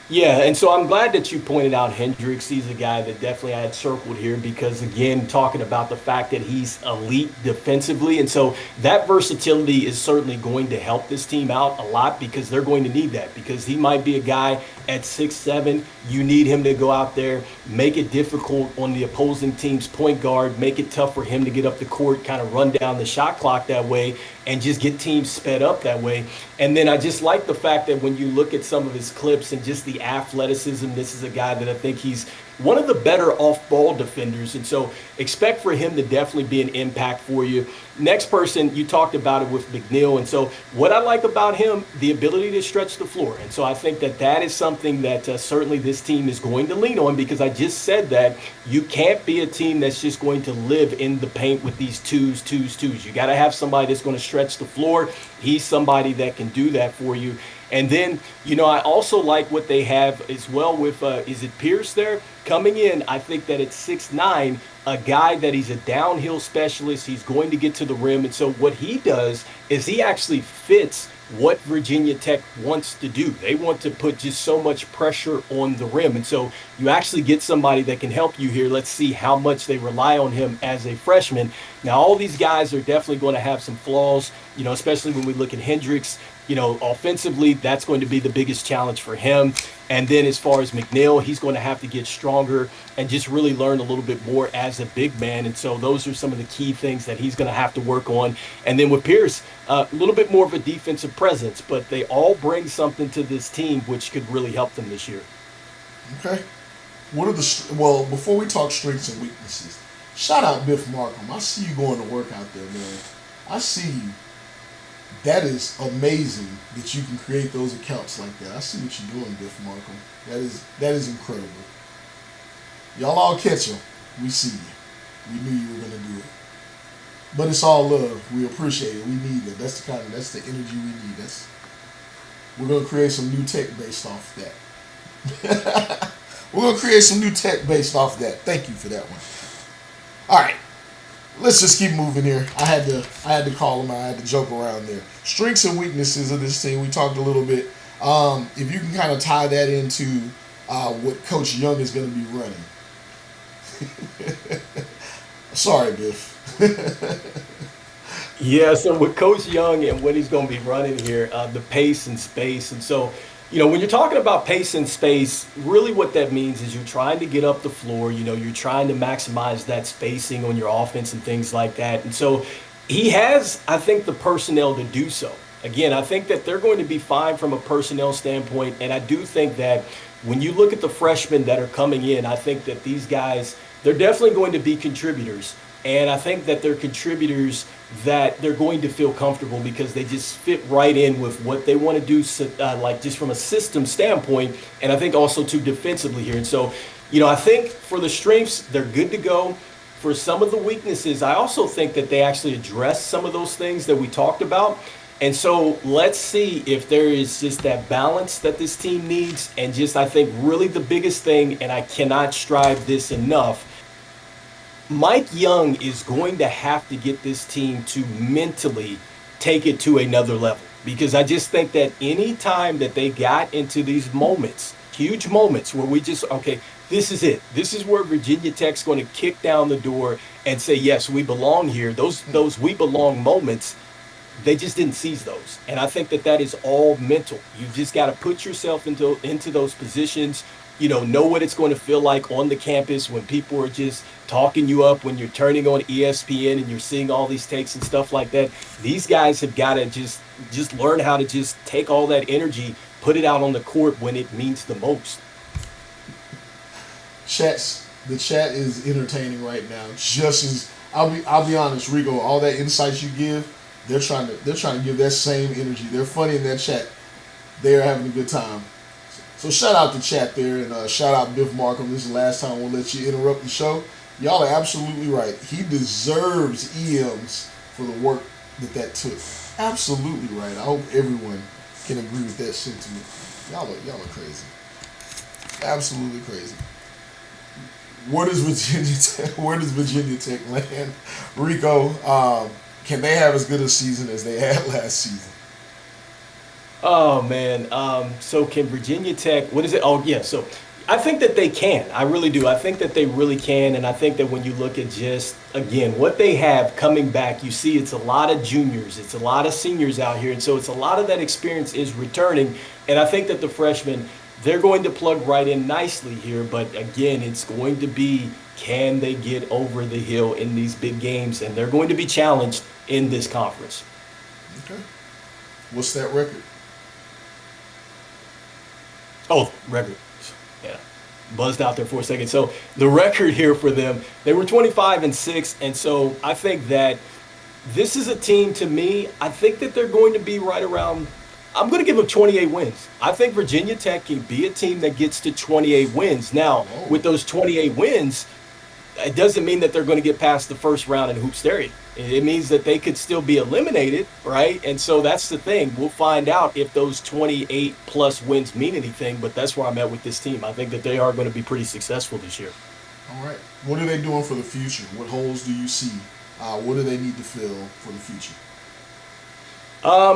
Yeah, and so I'm glad that you pointed out Hendricks. He's a guy that definitely I had circled here because, again, talking about the fact that he's elite defensively. And so that versatility is certainly going to help this team out a lot because they're going to need that, because he might be a guy at 6'7". You need him to go out there, make it difficult on the opposing team's point guard, make it tough for him to get up the court, kind of run down the shot clock that way, and just get teams sped up that way. And then I just like the fact that when you look at some of his clips and just the athleticism, this is a guy that I think he's one of the better off-ball defenders. And so expect for him to definitely be an impact for you. Next person, you talked about it with McNeil. And so what I like about him, the ability to stretch the floor. And so I think that is something that certainly this team is going to lean on, because I just said that you can't be a team that's just going to live in the paint with these twos. You got to have somebody that's going to stretch the floor. He's somebody that can do that for you. And then, I also like what they have as well with, is it Pierce there? Coming in, I think that at 6'9", a guy that he's a downhill specialist, he's going to get to the rim. And so what he does is he actually fits what Virginia Tech wants to do. They want to put just so much pressure on the rim. And so you actually get somebody that can help you here. Let's see how much they rely on him as a freshman. Now, all these guys are definitely going to have some flaws, especially when we look at Hendricks. Offensively, that's going to be the biggest challenge for him. And then as far as McNeil, he's going to have to get stronger and just really learn a little bit more as a big man. And so those are some of the key things that he's going to have to work on. And then with Pierce, a little bit more of a defensive presence, but they all bring something to this team which could really help them this year. Okay. Before we talk strengths and weaknesses, shout out Biff Markham. I see you going to work out there, man. I see you. That is amazing that you can create those accounts like that. I see what you're doing, Biff Markham. That is incredible. Y'all all catch him. We see you. We knew you were gonna do it. But it's all love. We appreciate it. We need it. That's the energy we need. We're gonna create some new tech based off that. We're gonna create some new tech based off that. Thank you for that one. All right. Let's just keep moving here. I had to call him out. I had to joke around there. Strengths and weaknesses of this team. We talked a little bit. If you can kind of tie that into what Coach Young is going to be running. Sorry, Biff. Yeah, so with Coach Young and what he's going to be running here, the pace and space. And so, when you're talking about pace and space, really what that means is you're trying to get up the floor, you're trying to maximize that spacing on your offense and things like that. And so he has, I think, the personnel to do so. Again, I think that they're going to be fine from a personnel standpoint. And I do think that when you look at the freshmen that are coming in, I think that these guys, they're definitely going to be contributors. And I think that they're contributors that they're going to feel comfortable because they just fit right in with what they want to do, like just from a system standpoint. And I think also too defensively here. And so, I think for the strengths, they're good to go. For some of the weaknesses, I also think that they actually address some of those things that we talked about. And so let's see if there is just that balance that this team needs. And just, I think really the biggest thing, and I cannot strive this enough, Mike Young is going to have to get this team to mentally take it to another level, because I just think that any time that they got into these moments, huge moments where we just, okay, this is it. This is where Virginia Tech's going to kick down the door and say, yes, we belong here. Those we belong moments, they just didn't seize those. And I think that is all mental. You've just got to put yourself into those positions, know what it's going to feel like on the campus when people are just talking you up, when you're turning on ESPN and you're seeing all these takes and stuff like that. These guys have got to just learn how to just take all that energy, put it out on the court when it means the most. The chat is entertaining right now. Just as I'll be honest, Rico, all that insights you give, they're trying to give that same energy. They're funny in that chat. They are having a good time. So shout out the chat there, and shout out Biff Markham. This is the last time we'll let you interrupt the show. Y'all are absolutely right. He deserves EMs for the work that took. Absolutely right. I hope everyone can agree with that sentiment. Y'all are crazy. Absolutely crazy. Where does Virginia Tech land? Rico, can they have as good a season as they had last season? Oh, man. So can Virginia Tech, what is it? Oh, yeah. So I think that they can. I really do. I think that they really can. And I think that when you look at just, again, what they have coming back, you see it's a lot of juniors. It's a lot of seniors out here. And so it's a lot of that experience is returning. And I think that the freshmen, they're going to plug right in nicely here. But again, it's going to be, can they get over the hill in these big games? And they're going to be challenged in this conference. Okay. What's that record? Oh, record. Yeah. Buzzed out there for a second. So the record here for them, they were 25-6. And so I think that this is a team, to me, I think that they're going to be right around, I'm going to give them 28 wins. I think Virginia Tech can be a team that gets to 28 wins. Now, with those 28 wins, it doesn't mean that they're going to get past the first round in Hoopsteria. It means that they could still be eliminated, right? And so that's the thing. We'll find out if those 28 plus wins mean anything, but that's where I'm at with this team. I think that they are going to be pretty successful this year. All right. What are they doing for the future? What holes do you see? What do they need to fill for the future?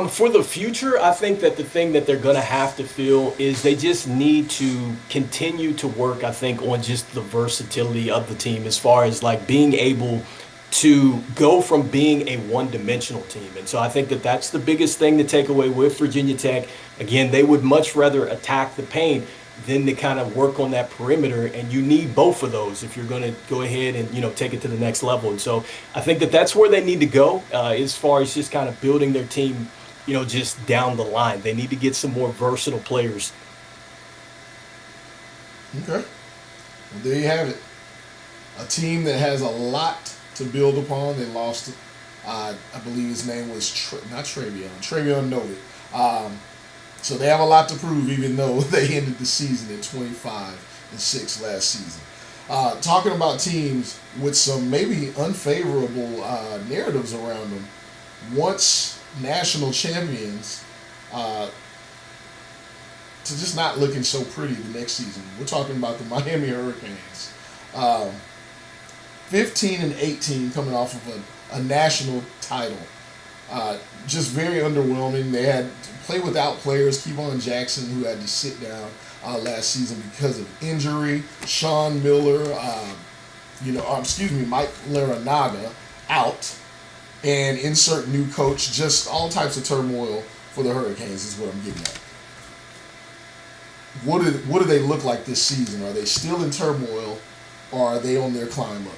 For the future, I think that the thing that they're going to have to feel is they just need to continue to work, I think, on just the versatility of the team as far as like being able to go from being a one-dimensional team. And so I think that that's the biggest thing to take away with Virginia Tech. Again, they would much rather attack the paint than to kind of work on that perimeter, and you need both of those if you're going to go ahead and take it to the next level. And so I think that that's where they need to go as far as just kind of building their team, just down the line. They need to get some more versatile players. Okay, well, there you have it. A team that has a lot to build upon. They lost, I believe his name was Travion Noted. So they have a lot to prove, even though they ended the season at 25-6 last season. Talking about teams with some maybe unfavorable narratives around them, once national champions, to just not looking so pretty the next season. We're talking about the Miami Hurricanes. 15-18 coming off of a national title. Just very underwhelming. They had to play without players. Kevon Jackson, who had to sit down last season because of injury. Sean Miller, Mike Larranaga out. And insert new coach. Just all types of turmoil for the Hurricanes is what I'm getting at. What do they look like this season? Are they still in turmoil, or are they on their climb up?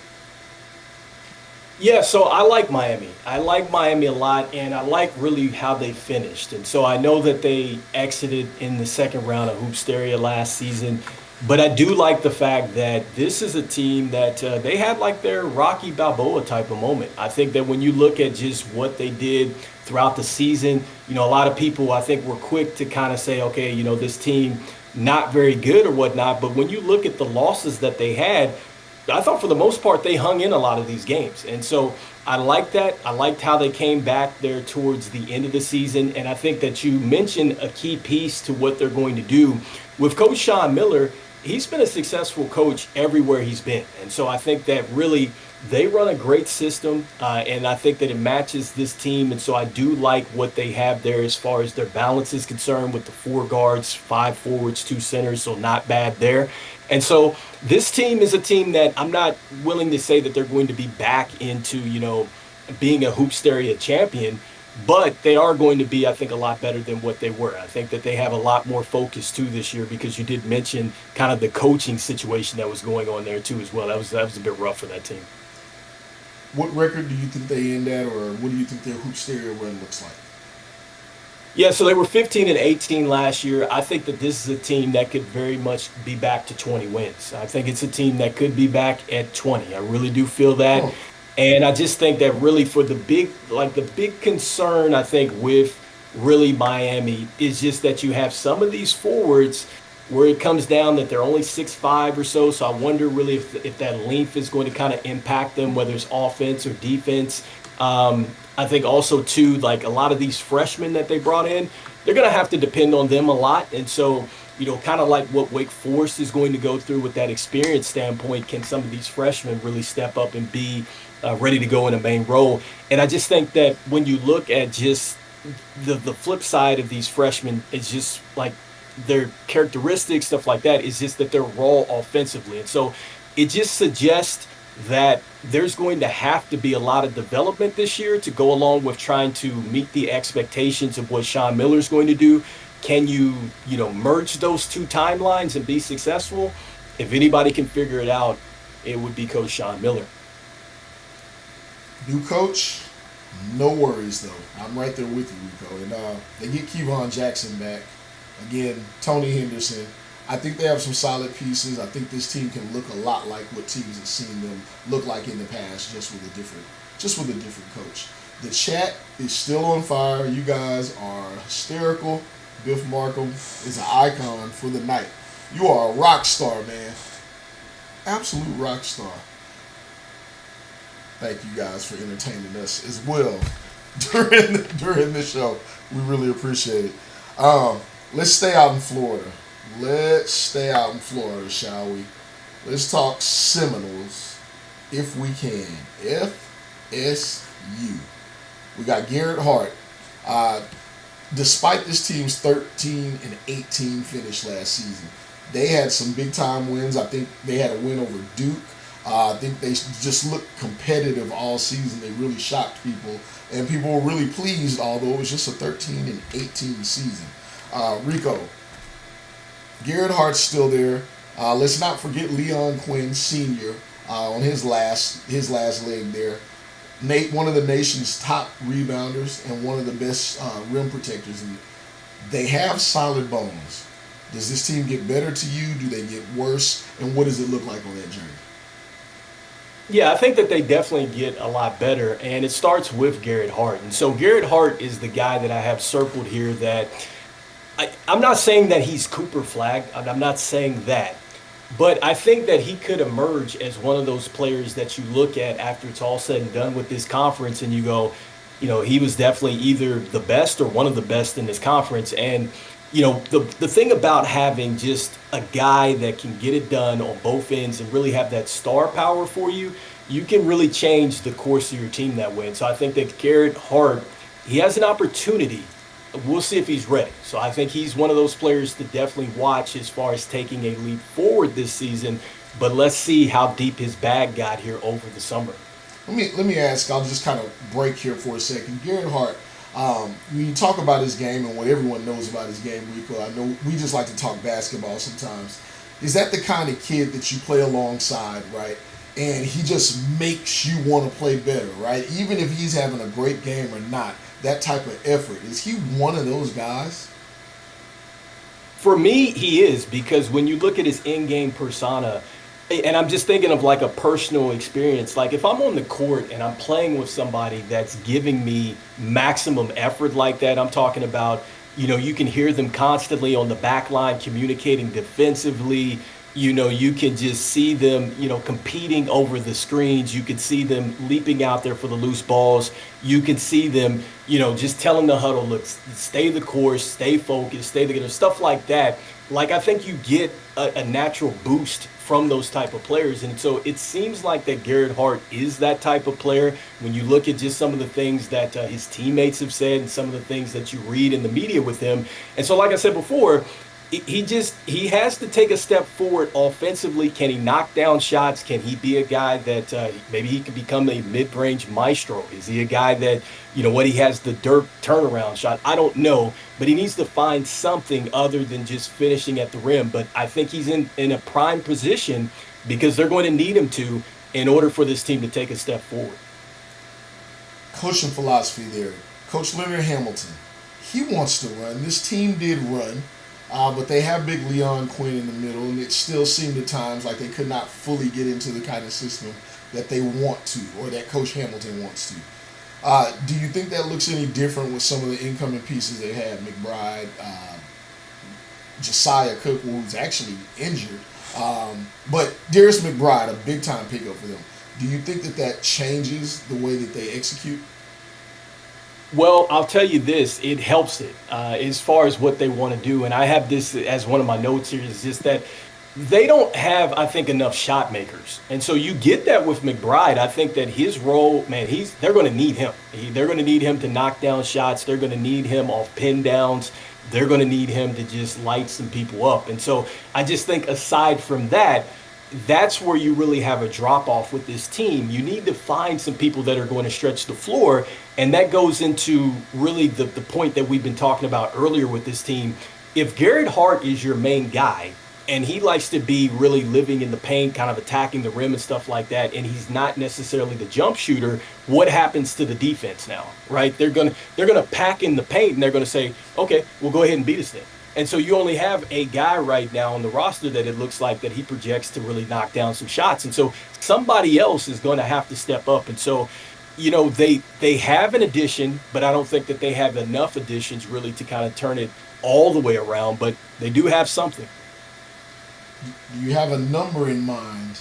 Yeah, so I like Miami. I like Miami a lot, and I like really how they finished. And so I know that they exited in the second round of Hoopsteria last season, but I do like the fact that this is a team that they had like their Rocky Balboa type of moment. I think that when you look at just what they did throughout the season, a lot of people I think were quick to kind of say, okay, this team not very good or whatnot. But when you look at the losses that they had, I thought for the most part they hung in a lot of these games. And so I like that. I liked how they came back there towards the end of the season. And I think that you mentioned a key piece to what they're going to do. With Coach Sean Miller, he's been a successful coach everywhere he's been. And so I think that really they run a great system, and I think that it matches this team. And so I do like what they have there as far as their balance is concerned with the 4 guards, 5 forwards, 2 centers, so not bad there. And so this team is a team that I'm not willing to say that they're going to be back into, being a Hoopsteria champion, but they are going to be, I think, a lot better than what they were. I think that they have a lot more focus too this year, because you did mention kind of the coaching situation that was going on there too as well. That was a bit rough for that team. What record do you think they end at, or what do you think their Hoopsteria run looks like? Yeah, so they were 15-18 last year. I think that this is a team that could very much be back to 20 wins. I think it's a team that could be back at 20. I really do feel that. Oh. And I just think that really for the big concern, I think, with really Miami is just that you have some of these forwards where it comes down that they're only 6'5" or so. So I wonder really if that length is going to kind of impact them, whether it's offense or defense. I think also too, like a lot of these freshmen that they brought in, they're going to have to depend on them a lot. And so, kind of like what Wake Forest is going to go through with that experience standpoint, can some of these freshmen really step up and be ready to go in a main role? And I just think that when you look at just the flip side of these freshmen, it's just like their characteristics, stuff like that, is just that they're raw offensively. And so it just suggests that there's going to have to be a lot of development this year to go along with trying to meet the expectations of what Sean Miller is going to do. Can you, merge those two timelines and be successful? If anybody can figure it out, it would be Coach Sean Miller. New coach, no worries though. I'm right there with you, Rico. And they get Kevon Jackson back. Again, Tony Henderson. I think they have some solid pieces. I think this team can look a lot like what teams have seen them look like in the past, just with a different coach. The chat is still on fire. You guys are hysterical. Biff Markham is an icon for the night. You are a rock star, man. Absolute rock star. thank you guys for entertaining us as well during this show. We really appreciate it. Let's stay out in Florida. Shall we? Let's talk Seminoles, if we can. FSU. We got Garrett Hart. Despite this team's 13-18 finish last season, they had some big time wins. I think they had a win over Duke. I think they just looked competitive all season. They really shocked people, and people were really pleased, although it was just a 13-18 season. Rico, Garrett Hart's still there. Let's not forget Leon Quinn Sr. On his last leg there. Nate, one of the nation's top rebounders and one of the best rim protectors. And they have solid bones. Does this team get better to you? Do they get worse? And what does it look like on that journey? Yeah, I think that they definitely get a lot better, and it starts with Garrett Hart. And so Garrett Hart is the guy that I have circled here that I'm not saying that he's Cooper Flag. I'm not saying that. But I think that he could emerge as one of those players that you look at after it's all said and done with this conference, and you go, he was definitely either the best or one of the best in this conference. And the thing about having just a guy that can get it done on both ends and really have that star power for you, you can really change the course of your team that way. And so I think that Garrett Hart, he has an opportunity. We'll see if he's ready. So I think he's one of those players to definitely watch as far as taking a leap forward this season. But let's see how deep his bag got here over the summer. Let me ask, I'll just kind of break here for a second. Garrett Hart, when you talk about his game and what everyone knows about his game, Rico, I know we just like to talk basketball sometimes. Is that the kind of kid that you play alongside, right? And he just makes you want to play better, right? Even if he's having a great game or not, that type of effort. Is he one of those guys? For me, he is, because when you look at his in-game persona, and I'm just thinking of like a personal experience, like if I'm on the court and I'm playing with somebody that's giving me maximum effort like that, I'm talking about, you can hear them constantly on the back line communicating defensively. You can just see them, competing over the screens. You can see them leaping out there for the loose balls. You can see them, just telling the huddle, look, stay the course, stay focused, stay together, stuff like that. Like, I think you get a natural boost from those type of players. And so it seems like that Garrett Hart is that type of player. When you look at just some of the things that his teammates have said and some of the things that you read in the media with him. And so, like I said before, he has to take a step forward offensively. Can he knock down shots? Can he be a guy that maybe he can become a mid-range maestro? Is he a guy that, he has the dirt turnaround shot? I don't know, but he needs to find something other than just finishing at the rim. But I think he's in a prime position because they're going to need him to in order for this team to take a step forward. Coaching philosophy there. Coach Leonard Hamilton, he wants to run. This team did run. But they have big Leon Quinn in the middle, and it still seemed at times like they could not fully get into the kind of system that they want to, or that Coach Hamilton wants to. Do you think that looks any different with some of the incoming pieces they have? McBride, Josiah Cook, who's actually injured, but Darius McBride, a big-time pickup for them. Do you think that changes the way that they execute? Well, I'll tell you this, it helps it as far as what they want to do. And I have this as one of my notes here, is just that they don't have, I think, enough shot makers. And so you get that with McBride. I think that his role, man, they're going to need him. They're going to need him to knock down shots. They're going to need him off pin downs. They're going to need him to just light some people up. And so I just think aside from that, that's where you really have a drop off with this team. You need to find some people that are going to stretch the floor. And that goes into really the point that we've been talking about earlier with this team. If Garrett Hart is your main guy and he likes to be really living in the paint, kind of attacking the rim and stuff like that, and he's not necessarily the jump shooter, what happens to the defense now, right? They're gonna pack in the paint and they're gonna say, okay, we'll go ahead and beat us then. And so you only have a guy right now on the roster that it looks like that he projects to really knock down some shots. And so somebody else is going to have to step up. And so, they have an addition, but I don't think that they have enough additions really to kind of turn it all the way around. But they do have something. Do you have a number in mind?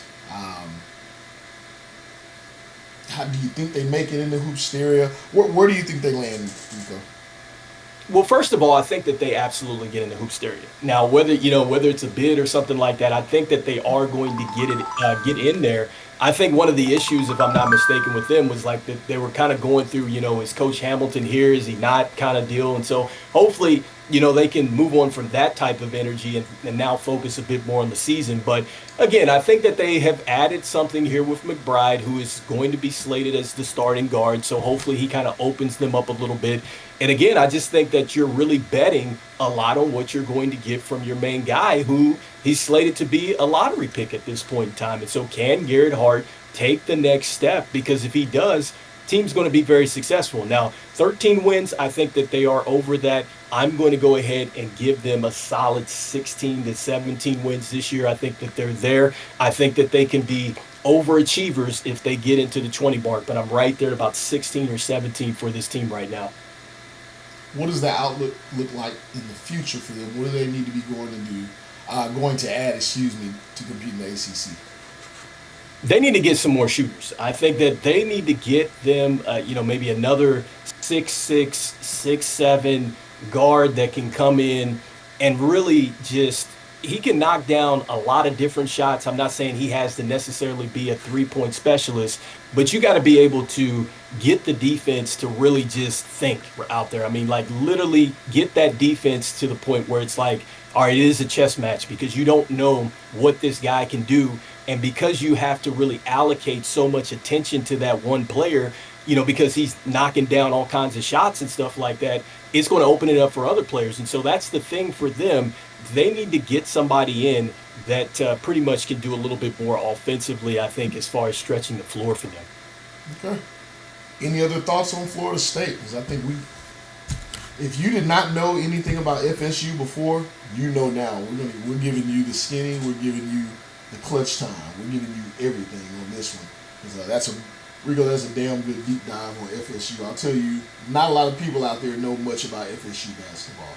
How do you think they make it in the hoops area? Where do you think they land, Rico? Well, first of all, I think that they absolutely get in the hoop stereo. Now, whether it's a bid or something like that, I think that they are going to get in there. I think one of the issues, if I'm not mistaken, with them was like that they were kind of going through, is Coach Hamilton here? Is he not kind of deal? And so hopefully, they can move on from that type of energy and now focus a bit more on the season. But again, I think that they have added something here with McBride, who is going to be slated as the starting guard. So hopefully he kind of opens them up a little bit. And again, I just think that you're really betting a lot on what you're going to get from your main guy, who he's slated to be a lottery pick at this point in time. And so can Garrett Hart take the next step? Because if he does, team's going to be very successful. Now, 13 wins, I think that they are over that. I'm going to go ahead and give them a solid 16 to 17 wins this year. I think that they're there. I think that they can be overachievers if they get into the 20 mark, but I'm right there at about 16 or 17 for this team right now. What does the outlook look like in the future for them? What do they need to be going to add, to compete in the ACC? They need to get some more shooters. I think that they need to get them, maybe another 6'6", 6'7" guard that can come in and really he can knock down a lot of different shots. I'm not saying he has to necessarily be a three-point specialist, but you got to be able to get the defense to really just think out there. I mean, like literally get that defense to the point where it's like, all right, it is a chess match because you don't know what this guy can do. And because you have to really allocate so much attention to that one player, because he's knocking down all kinds of shots and stuff like that, it's going to open it up for other players. And so that's the thing for them. They need to get somebody in that pretty much can do a little bit more offensively, I think, as far as stretching the floor for them. Okay. Any other thoughts on Florida State? Because I think if you did not know anything about FSU before, you know now. We're giving you the skinny. We're giving you the clutch time. We're giving you everything on this one. Because that's a damn good deep dive on FSU. I'll tell you, not a lot of people out there know much about FSU basketball.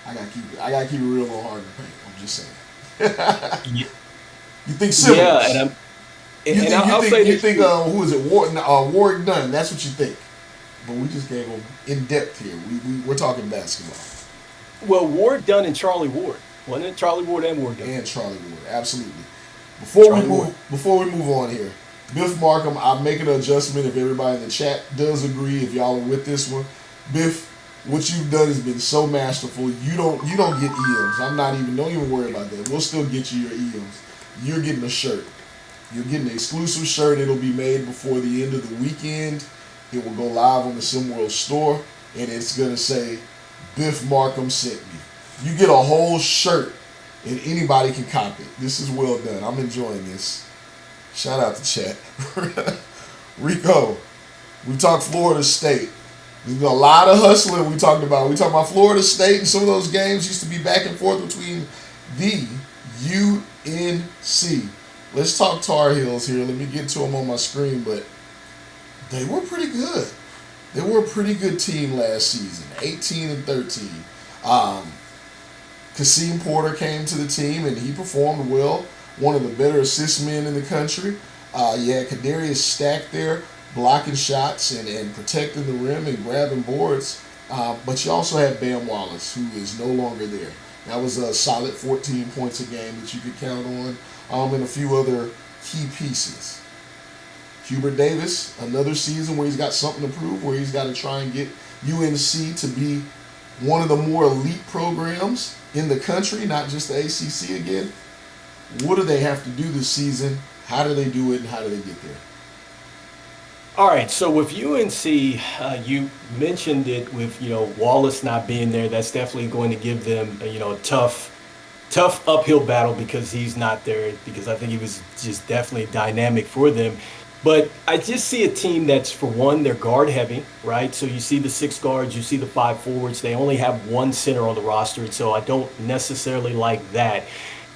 I gotta keep it real on hard in the paint. I'm just saying. You think SimWorld? Yeah, you think who is it? Warwick Dunn. That's what you think. But we just gave them in depth here. We're talking basketball. Well, Ward Dunn and Charlie Ward. Wasn't it Charlie Ward and Ward Dunn? And Charlie Ward, absolutely. Before we move on here, Biff Markham, I'll make an adjustment if everybody in the chat does agree, if y'all are with this one. Biff, what you've done has been so masterful. You don't get EMs. Don't even worry about that. We'll still get you your EMs. You're getting a shirt. You're getting an exclusive shirt. It'll be made before the end of the weekend. It will go live on the SimWorld store, and it's going to say, Biff Markham sent me. You get a whole shirt, and anybody can copy it. This is well done. I'm enjoying this. Shout out to chat. Rico, we talked Florida State. There's been a lot of hustling we talked about. Florida State, and some of those games used to be back and forth between the UNC. Let's talk Tar Heels here. Let me get to them on my screen, but they were pretty good. They were a pretty good team last season, 18-13. Kasim Porter came to the team, and he performed well. One of the better assist men in the country. You had Kadarius Stack there, blocking shots and protecting the rim and grabbing boards. But you also had Bam Wallace, who is no longer there. That was a solid 14 points a game that you could count on, and a few other key pieces. Hubert Davis, another season where he's got something to prove, where he's got to try and get UNC to be one of the more elite programs in the country, not just the ACC again. What do they have to do this season? How do they do it, and how do they get there? All right, so with UNC, you mentioned it with, Wallace not being there. That's definitely going to give them, a tough uphill battle because he's not there, because I think he was just definitely dynamic for them. But I just see a team that's, for one, they're guard heavy, right? So you see the 6 guards, you see the 5 forwards. They only have 1 center on the roster, and so I don't necessarily like that.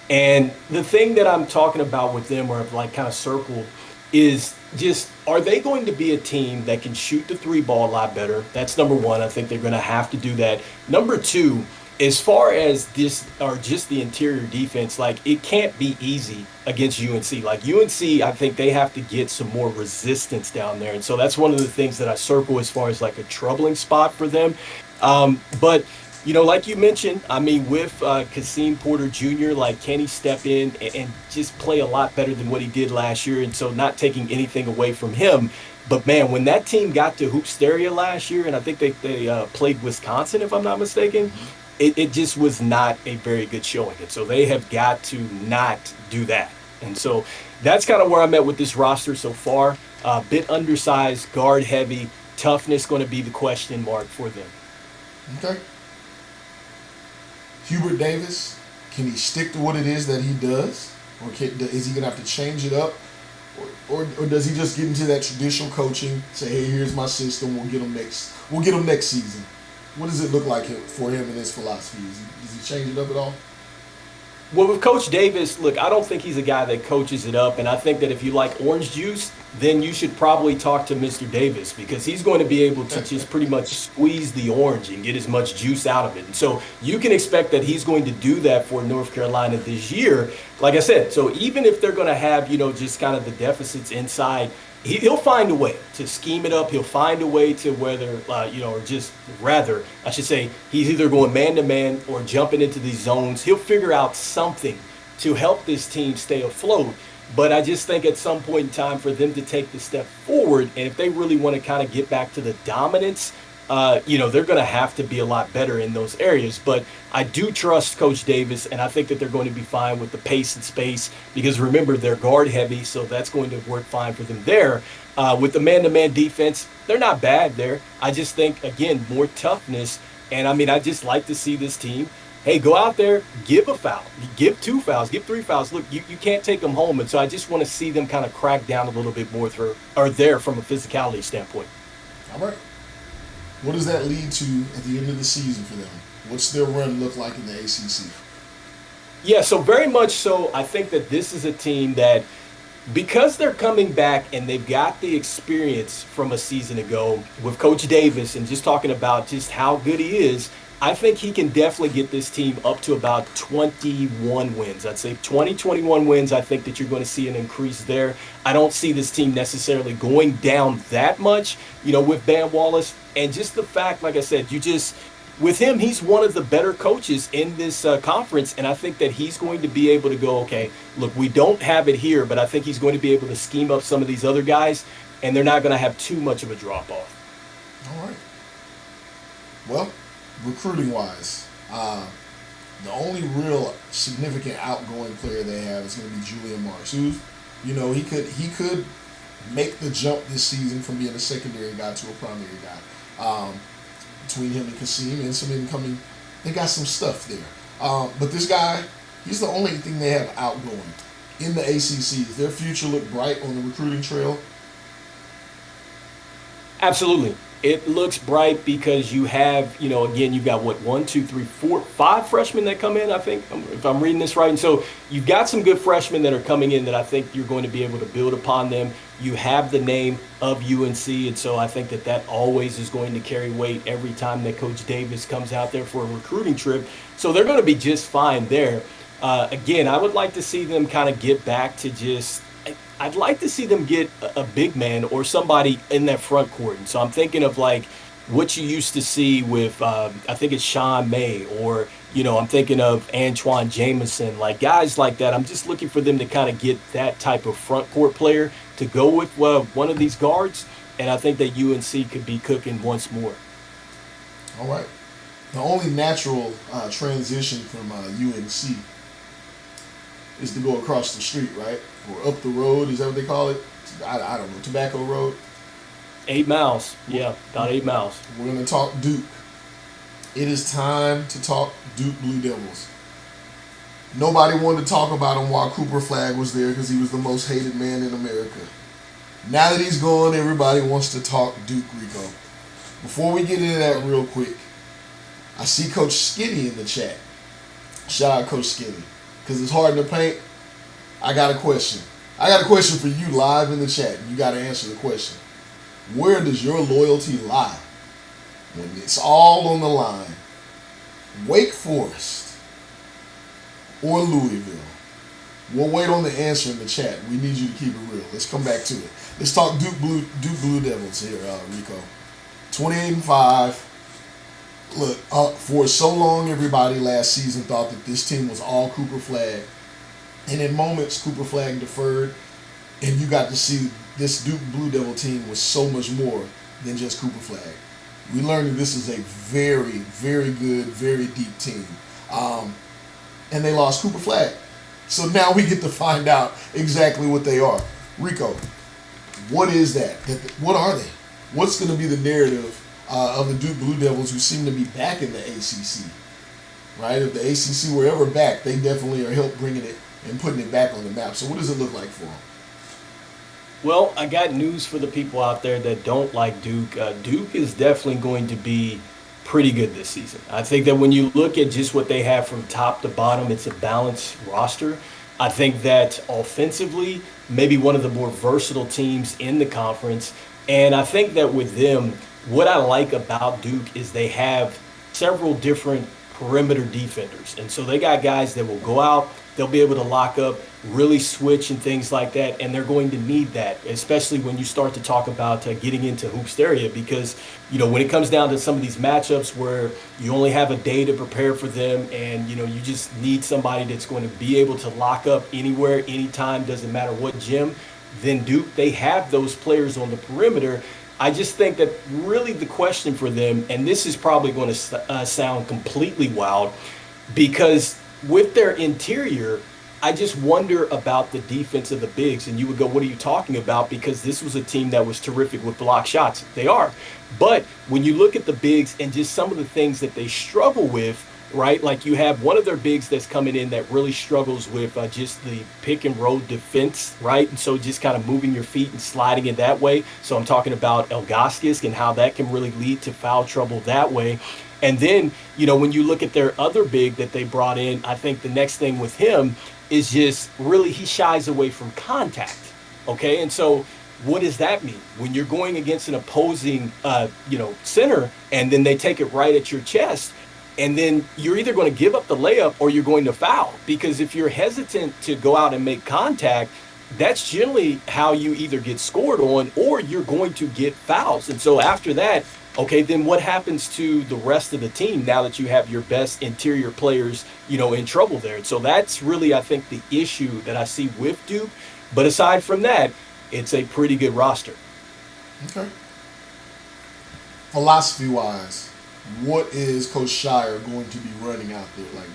And the thing that I'm talking about with them, or I've kind of circled, is just, are they going to be a team that can shoot the 3 ball a lot better? That's number one. I think they're going to have to do that. Number 2, as far as this or just the interior defense, like it can't be easy against UNC. Like UNC, I think they have to get some more resistance down there. And so that's one of the things that I circle as far as like a troubling spot for them. But like you mentioned, I mean, with Kasim Porter Jr., like, can he step in and just play a lot better than what he did last year? And so not taking anything away from him. But, man, when that team got to Hoopsteria last year, and I think they played Wisconsin, if I'm not mistaken, it just was not a very good showing. And so they have got to not do that. And so that's kind of where I'm at with this roster so far. A bit undersized, guard heavy, toughness going to be the question mark for them. Okay. Hubert Davis, can he stick to what it is that he does? Or is he going to have to change it up? Or does he just get into that traditional coaching, say, hey, here's my system, we'll get him next season? What does it look like for him and his philosophy? Does he change it up at all? Well, with Coach Davis, look, I don't think he's a guy that coaches it up. And I think that if you like orange juice, then you should probably talk to Mr. Davis, because he's going to be able to just pretty much squeeze the orange and get as much juice out of it. And so you can expect that he's going to do that for North Carolina this year. Like I said, so even if they're going to have, just kind of the deficits inside, he'll find a way to scheme it up. He'll find a way to whether, or just rather, I should say, he's either going man-to-man or jumping into these zones. He'll figure out something to help this team stay afloat. But I just think at some point in time for them to take the step forward, and if they really want to kind of get back to the dominance, they're going to have to be a lot better in those areas. But I do trust Coach Davis, and I think that they're going to be fine with the pace and space, because remember, they're guard heavy, so that's going to work fine for them there. With the man-to-man defense, they're not bad there. I just think, again, more toughness. And I mean, I just like to see this team, hey, go out there, give a foul, give 2 fouls, give 3 fouls. Look, you can't take them home. And so I just want to see them kind of crack down a little bit more there from a physicality standpoint. All right. What does that lead to at the end of the season for them? What's their run look like in the ACC? Yeah, so very much so. I think that this is a team that, because they're coming back and they've got the experience from a season ago with Coach Davis and just talking about just how good he is, I think he can definitely get this team up to about 21 wins. I'd say 21 wins. I think that you're going to see an increase there. I don't see this team necessarily going down that much, with Bam Wallace. And just the fact, like I said, with him, he's one of the better coaches in this conference. And I think that he's going to be able to go, okay, look, we don't have it here, but I think he's going to be able to scheme up some of these other guys, and they're not going to have too much of a drop-off. All right. Well, recruiting-wise, the only real significant outgoing player they have is going to be Julian Marks, who's, he could make the jump this season from being a secondary guy to a primary guy. Between him and Kasim and some incoming, they got some stuff there. But this guy, he's the only thing they have outgoing in the ACC. Does their future look bright on the recruiting trail? Absolutely. It looks bright because you have, again, you've got 1, 2, 3, 4, 5 freshmen that come in, I think, if I'm reading this right. And so you've got some good freshmen that are coming in that I think you're going to be able to build upon them. You have the name of UNC, and so I think that always is going to carry weight every time that Coach Davis comes out there for a recruiting trip. So they're going to be just fine there. Again, I would like to see them kind of get back to I'd like to see them get a big man or somebody in that front court. And so I'm thinking of like what you used to see with, I think it's Sean May, or, I'm thinking of Antoine Jameson, like guys like that. I'm just looking for them to kind of get that type of front court player to go with one of these guards. And I think that UNC could be cooking once more. All right. The only natural transition from UNC is to go across the street, right? Or up the road, is that what they call it? I don't know, Tobacco Road? 8 miles, yeah, about 8 miles. We're going to talk Duke. It is time to talk Duke Blue Devils. Nobody wanted to talk about him while Cooper Flagg was there because he was the most hated man in America. Now that he's gone, everybody wants to talk Duke, Rico. Before we get into that real quick, I see Coach Skinny in the chat. Shout out Coach Skinny. Because it's hard to paint. I got a question. I got a question for you live in the chat. You got to answer the question. Where does your loyalty lie when it's all on the line? Wake Forest or Louisville? We'll wait on the answer in the chat. We need you to keep it real. Let's come back to it. Let's talk Duke Blue Devils here, Rico. 28-5. Look, for so long, everybody last season thought that this team was all Cooper Flag. And in moments, Cooper Flag deferred. And you got to see this Duke Blue Devil team was so much more than just Cooper Flag. We learned that this is a very, very good, very deep team. And they lost Cooper Flag. So now we get to find out exactly what they are. Rico, what is that? What are they? What's going to be the narrative of the Duke Blue Devils, who seem to be back in the ACC? Right? If the ACC were ever back, they definitely are help bringing it and putting it back on the map. So what does it look like for them? Well, I got news for the people out there that don't like Duke. Duke is definitely going to be pretty good this season. I think that when you look at just what they have from top to bottom, it's a balanced roster. I think that offensively, maybe one of the more versatile teams in the conference. And I think that with them, what I like about Duke is they have several different perimeter defenders. And so they got guys that will go out, they'll be able to lock up, really switch and things like that. And they're going to need that, especially when you start to talk about getting into Hoopsteria, because, you know, when it comes down to some of these matchups where you only have a day to prepare for them and, you know, you just need somebody that's going to be able to lock up anywhere, anytime, doesn't matter what gym, then Duke, they have those players on the perimeter. I just think that really the question for them, and this is probably going to sound completely wild, because with their interior, I just wonder about the defense of the bigs. And you would go, what are you talking about? Because this was a team that was terrific with block shots. They are. But when you look at the bigs and just some of the things that they struggle with, right? Like you have one of their bigs that's coming in that really struggles with just the pick and roll defense, right? And so just kind of moving your feet and sliding it that way. So I'm talking about Elgaskis and how that can really lead to foul trouble that way. And then, you know, when you look at their other big that they brought in, I think the next thing with him is just really he shies away from contact. Okay. And so what does that mean? When you're going against an opposing, center, and then they take it right at your chest, and then you're either going to give up the layup or you're going to foul. Because if you're hesitant to go out and make contact, that's generally how you either get scored on or you're going to get fouls. And so after that, okay, then what happens to the rest of the team now that you have your best interior players, you know, in trouble there? And so that's really, I think, the issue that I see with Duke. But aside from that, it's a pretty good roster. Okay. Philosophy-wise, what is Coach Shire going to be running out there? Like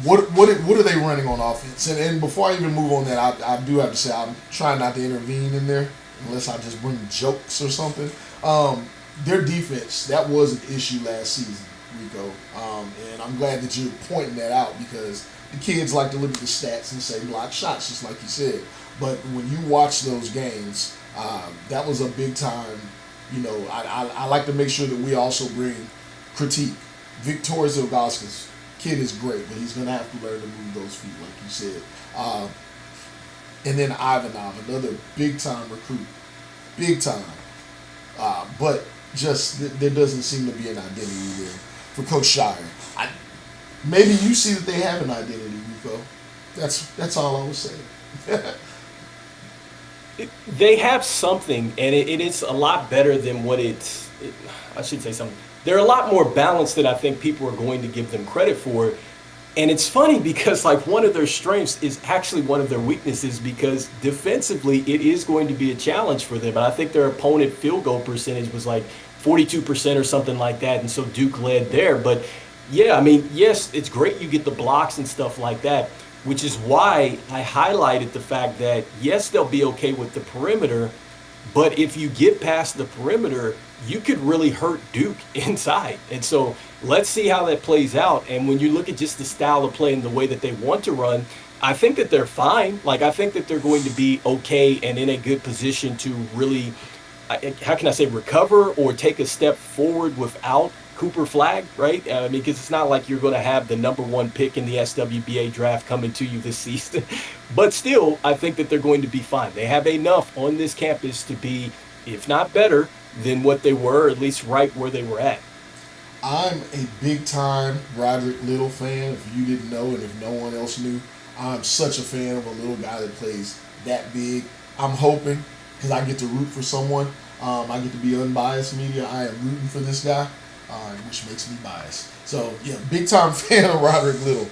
what are they running on offense? And before I even move on that, I do have to say I'm trying not to intervene in there unless I just bring jokes or something. Their defense, that was an issue last season, Rico. And I'm glad that you're pointing that out, because the kids like to look at the stats and say block shots, just like you said. But when you watch those games, that was a big time. You know, I like to make sure that we also bring critique. Victorious Ilgauskas, kid is great, but he's going to have to learn to move those feet, like you said. And then Ivanov, another big-time recruit. Big time. But just there doesn't seem to be an identity there for Coach Shire. Maybe you see that they have an identity, Rico. That's all I was saying. They have something, and it is a lot better than what I should say something. They're a lot more balanced than I think people are going to give them credit for. And it's funny because like one of their strengths is actually one of their weaknesses, because defensively it is going to be a challenge for them. And I think their opponent field goal percentage was like 42% or something like that. And so Duke led there. But yeah, I mean, yes, it's great you get the blocks and stuff like that, which is why I highlighted the fact that, yes, they'll be okay with the perimeter, but if you get past the perimeter, you could really hurt Duke inside. And so let's see how that plays out. And when you look at just the style of play and the way that they want to run, I think that they're fine. Like, I think that they're going to be okay and in a good position to really, how can I say, recover or take a step forward without Cooper Flag, right? I mean, because it's not like you're going to have the number one pick in the SWBA draft coming to you this season. But still, I think that they're going to be fine. They have enough on this campus to be, if not better, than what they were, at least right where they were at. I'm a big time Roderick Little fan. If you didn't know and if no one else knew, I'm such a fan of a little guy that plays that big. I'm hoping, because I get to root for someone, I get to be unbiased media. I am rooting for this guy, which makes me biased. So, yeah, big time fan of Roderick Little.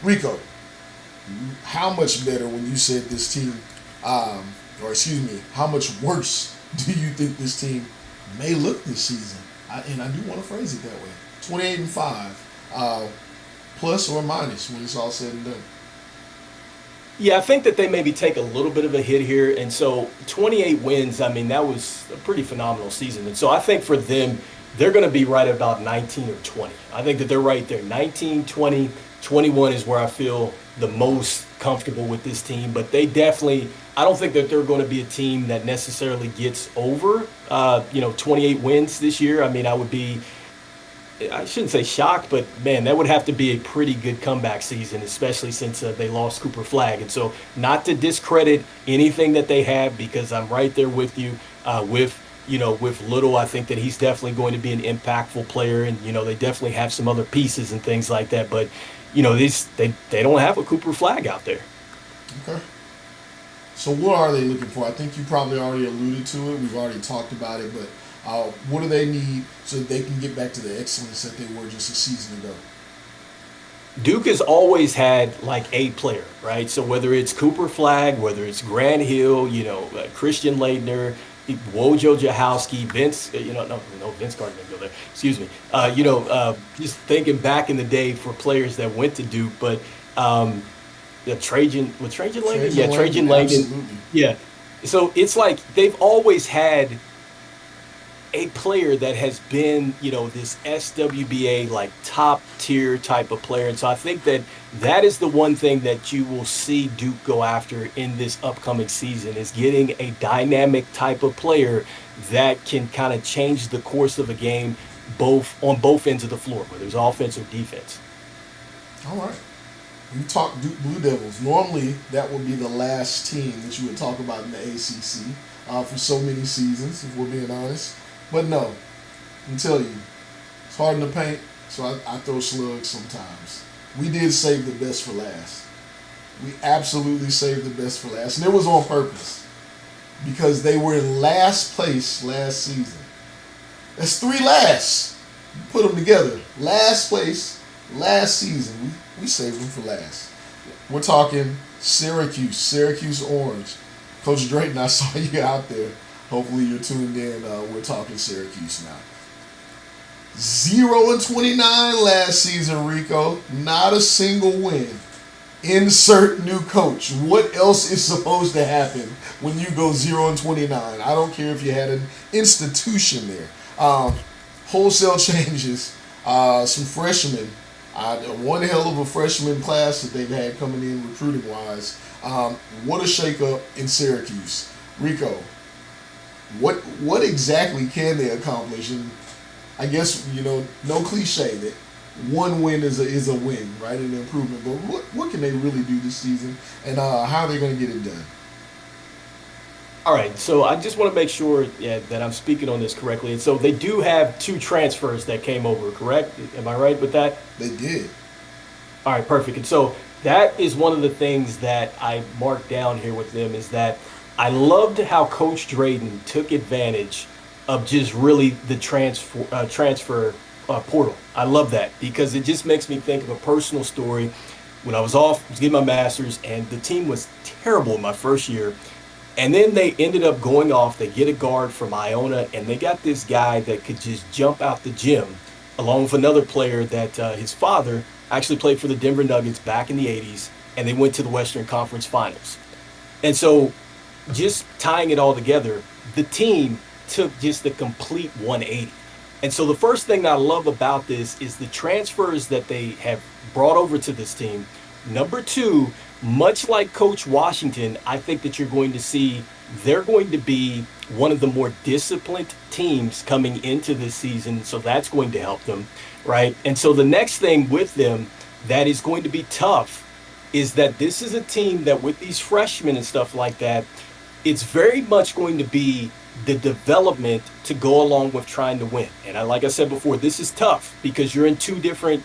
Rico, how much better when you said this team, how much worse do you think this team may look this season? And I do want to phrase it that way. 28-5, plus or minus when it's all said and done. Yeah, I think that they maybe take a little bit of a hit here. And so 28 wins, I mean, that was a pretty phenomenal season. And so I think for them, they're going to be right about 19 or 20. I think that they're right there. 19, 20, 21 is where I feel the most comfortable with this team. But they definitely, I don't think that they're going to be a team that necessarily gets over, 28 wins this year. I mean, I shouldn't say shocked, but man, that would have to be a pretty good comeback season, especially since they lost Cooper Flagg. And so not to discredit anything that they have, because I'm right there with you with Little. I think that he's definitely going to be an impactful player, and, they definitely have some other pieces and things like that. But, they don't have a Cooper Flagg out there. Okay. So what are they looking for? I think you probably already alluded to it. We've already talked about it, but what do they need so they can get back to the excellence that they were just a season ago? Duke has always had like a player, right? So whether it's Cooper Flagg, whether it's Grant Hill, Christian Laettner, Wojo Jahowski, Vince, Vince Carter didn't go there. Excuse me. Just thinking back in the day for players that went to Duke, but Trajan Langdon? Yeah, Trajan Langdon. Absolutely. Yeah. So it's like they've always had a player that has been, this SWBA like top tier type of player. And so I think that is the one thing that you will see Duke go after in this upcoming season, is getting a dynamic type of player that can kind of change the course of a game on both ends of the floor, whether it's offense or defense. All right. You talk Duke Blue Devils. Normally, that would be the last team that you would talk about in the ACC for so many seasons, if we're being honest. But no, I can tell you, it's hard in the paint, so I throw slugs sometimes. We did save the best for last. We absolutely saved the best for last. And it was on purpose, because they were in last place last season. That's 3 lasts. You put them together. Last place, last season. We saved them for last. We're talking Syracuse Orange. Coach Drayton, I saw you out there. Hopefully you're tuned in. We're talking Syracuse now. 0-29 last season, Rico. Not a single win. Insert new coach. What else is supposed to happen when you go 0-29? I don't care if you had an institution there. Wholesale changes. Some freshmen. One hell of a freshman class that they've had coming in recruiting-wise. What a shakeup in Syracuse. Rico, what exactly can they accomplish? And I guess, no cliche that one win is a win, right? An improvement. But what can they really do this season, and how are they going to get it done? All right, so I just want to make sure that I'm speaking on this correctly. And so they do have 2 transfers that came over, correct? Am I right with that? They did. All right, perfect. And so that is one of the things that I marked down here with them, is that I loved how Coach Drayton took advantage of just really the transfer portal. I love that, because it just makes me think of a personal story. When I was getting my master's, and the team was terrible in my first year. And then they ended up going off. They get a guard from Iona, and they got this guy that could just jump out the gym, along with another player that his father actually played for the Denver Nuggets back in the 80s, and they went to the Western Conference Finals. And so just tying it all together, the team took just the complete 180. And so the first thing that I love about this is the transfers that they have brought over to this team. Number 2, much like Coach Washington, I think that you're going to see they're going to be one of the more disciplined teams coming into this season. So that's going to help them, right? And so the next thing with them that is going to be tough is that this is a team that, with these freshmen and stuff like that, it's very much going to be the development to go along with trying to win. And like I said before, this is tough because you're on two different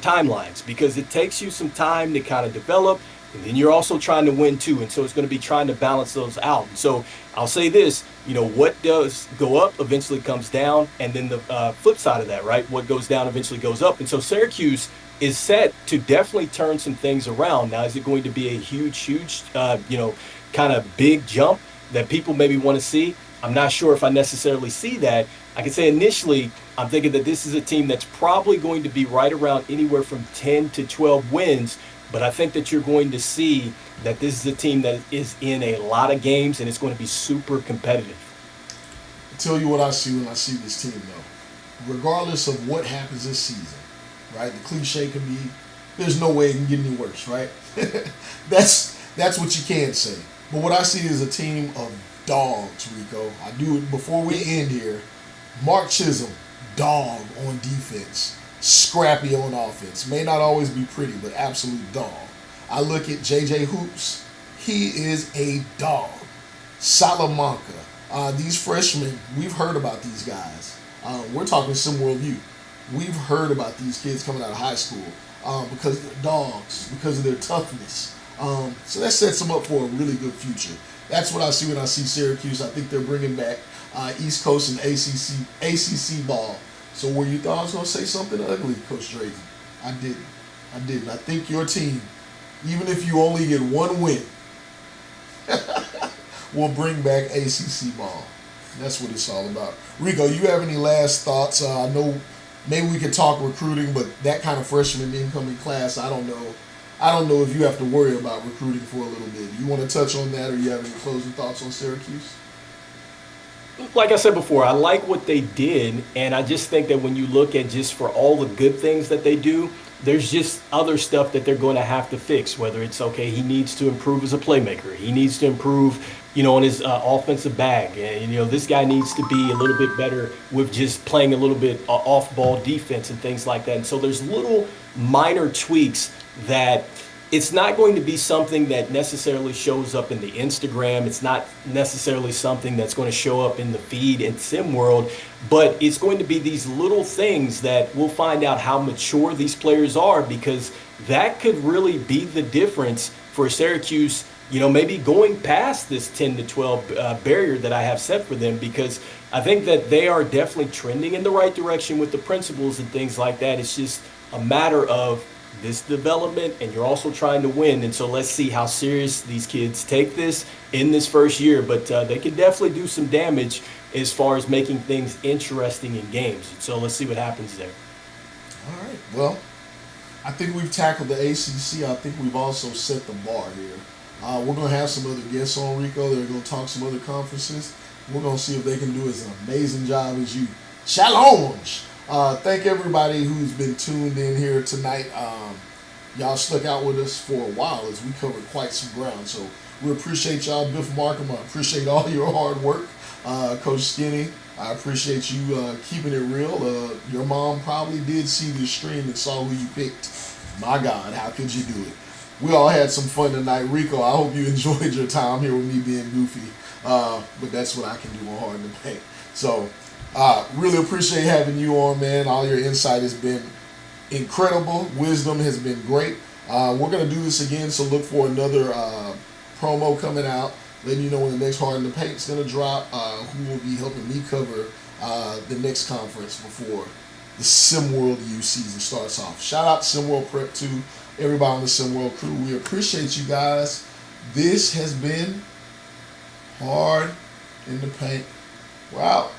timelines, because it takes you some time to kind of develop, and then you're also trying to win too. And so it's going to be trying to balance those out. And so I'll say this, what does go up eventually comes down, and then the flip side of that, right? What goes down eventually goes up. And so Syracuse is set to definitely turn some things around. Now, is it going to be a huge, kind of big jump that people maybe want to see? I'm not sure if I necessarily see that. I can say initially, I'm thinking that this is a team that's probably going to be right around anywhere from 10 to 12 wins. But I think that you're going to see that this is a team that is in a lot of games, and it's going to be super competitive. I'll tell you what I see when I see this team, though. Regardless of what happens this season, right? The cliche can be, there's no way it can get any worse, right? That's what you can say. But what I see is a team of dogs, Rico. I do it before we end here. Mark Chisholm, dog on defense. Scrappy on offense. May not always be pretty, but absolute dog. I look at JJ Hoops. He is a dog. Salamanca. These freshmen, we've heard about these guys. We're talking SimWorld U. We've heard about these kids coming out of high school because they're dogs, because of their toughness. So that sets them up for a really good future. That's what I see when I see Syracuse. I think they're bringing back East Coast and ACC ball. So where you thought I was going to say something ugly, Coach Drayton, I didn't. I think your team, even if you only get one win, will bring back ACC ball. And that's what it's all about. Rico, you have any last thoughts? I know maybe we could talk recruiting, but that kind of freshman incoming class, I don't know if you have to worry about recruiting for a little bit. You want to touch on that, or you have any closing thoughts on Syracuse? Like I said before, I like what they did, and I just think that when you look at just for all the good things that they do, there's just other stuff that they're going to have to fix, whether it's, okay, he needs to improve as a playmaker. He needs to improve, on his offensive bag. And, this guy needs to be a little bit better with just playing a little bit off-ball defense and things like that. And so there's little minor tweaks that it's not going to be something that necessarily shows up in the Instagram. It's not necessarily something that's going to show up in the feed in SimWorld, but it's going to be these little things that we'll find out how mature these players are, because that could really be the difference for Syracuse, maybe going past this 10 to 12 barrier that I have set for them, because I think that they are definitely trending in the right direction with the principles and things like that. It's just a matter of this development, and you're also trying to win. And so let's see how serious these kids take this in this first year. But they can definitely do some damage as far as making things interesting in games. So let's see what happens there. All right. Well, I think we've tackled the ACC. I think we've also set the bar here. We're going to have some other guests on, Rico. They're going to talk some other conferences. We're going to see if they can do as an amazing job as you. Challenge! Thank everybody who's been tuned in here tonight. Y'all stuck out with us for a while as we covered quite some ground. So we appreciate y'all. Biff Markham, I appreciate all your hard work. Coach Skinny, I appreciate you keeping it real. Your mom probably did see the stream and saw who you picked. My God, how could you do it? We all had some fun tonight. Rico, I hope you enjoyed your time here with me being goofy. But that's what I can do on Hard in the Paint. So really appreciate having you on, man. All your insight has been incredible. Wisdom has been great. We're going to do this again, so look for another promo coming out, letting you know when the next Hard in the Paint is going to drop, who will be helping me cover the next conference before the SimWorld U season starts off. Shout out to SimWorld Prep 2, everybody on the SimWorld crew. We appreciate you guys. This has been Hard in the Paint. We're out.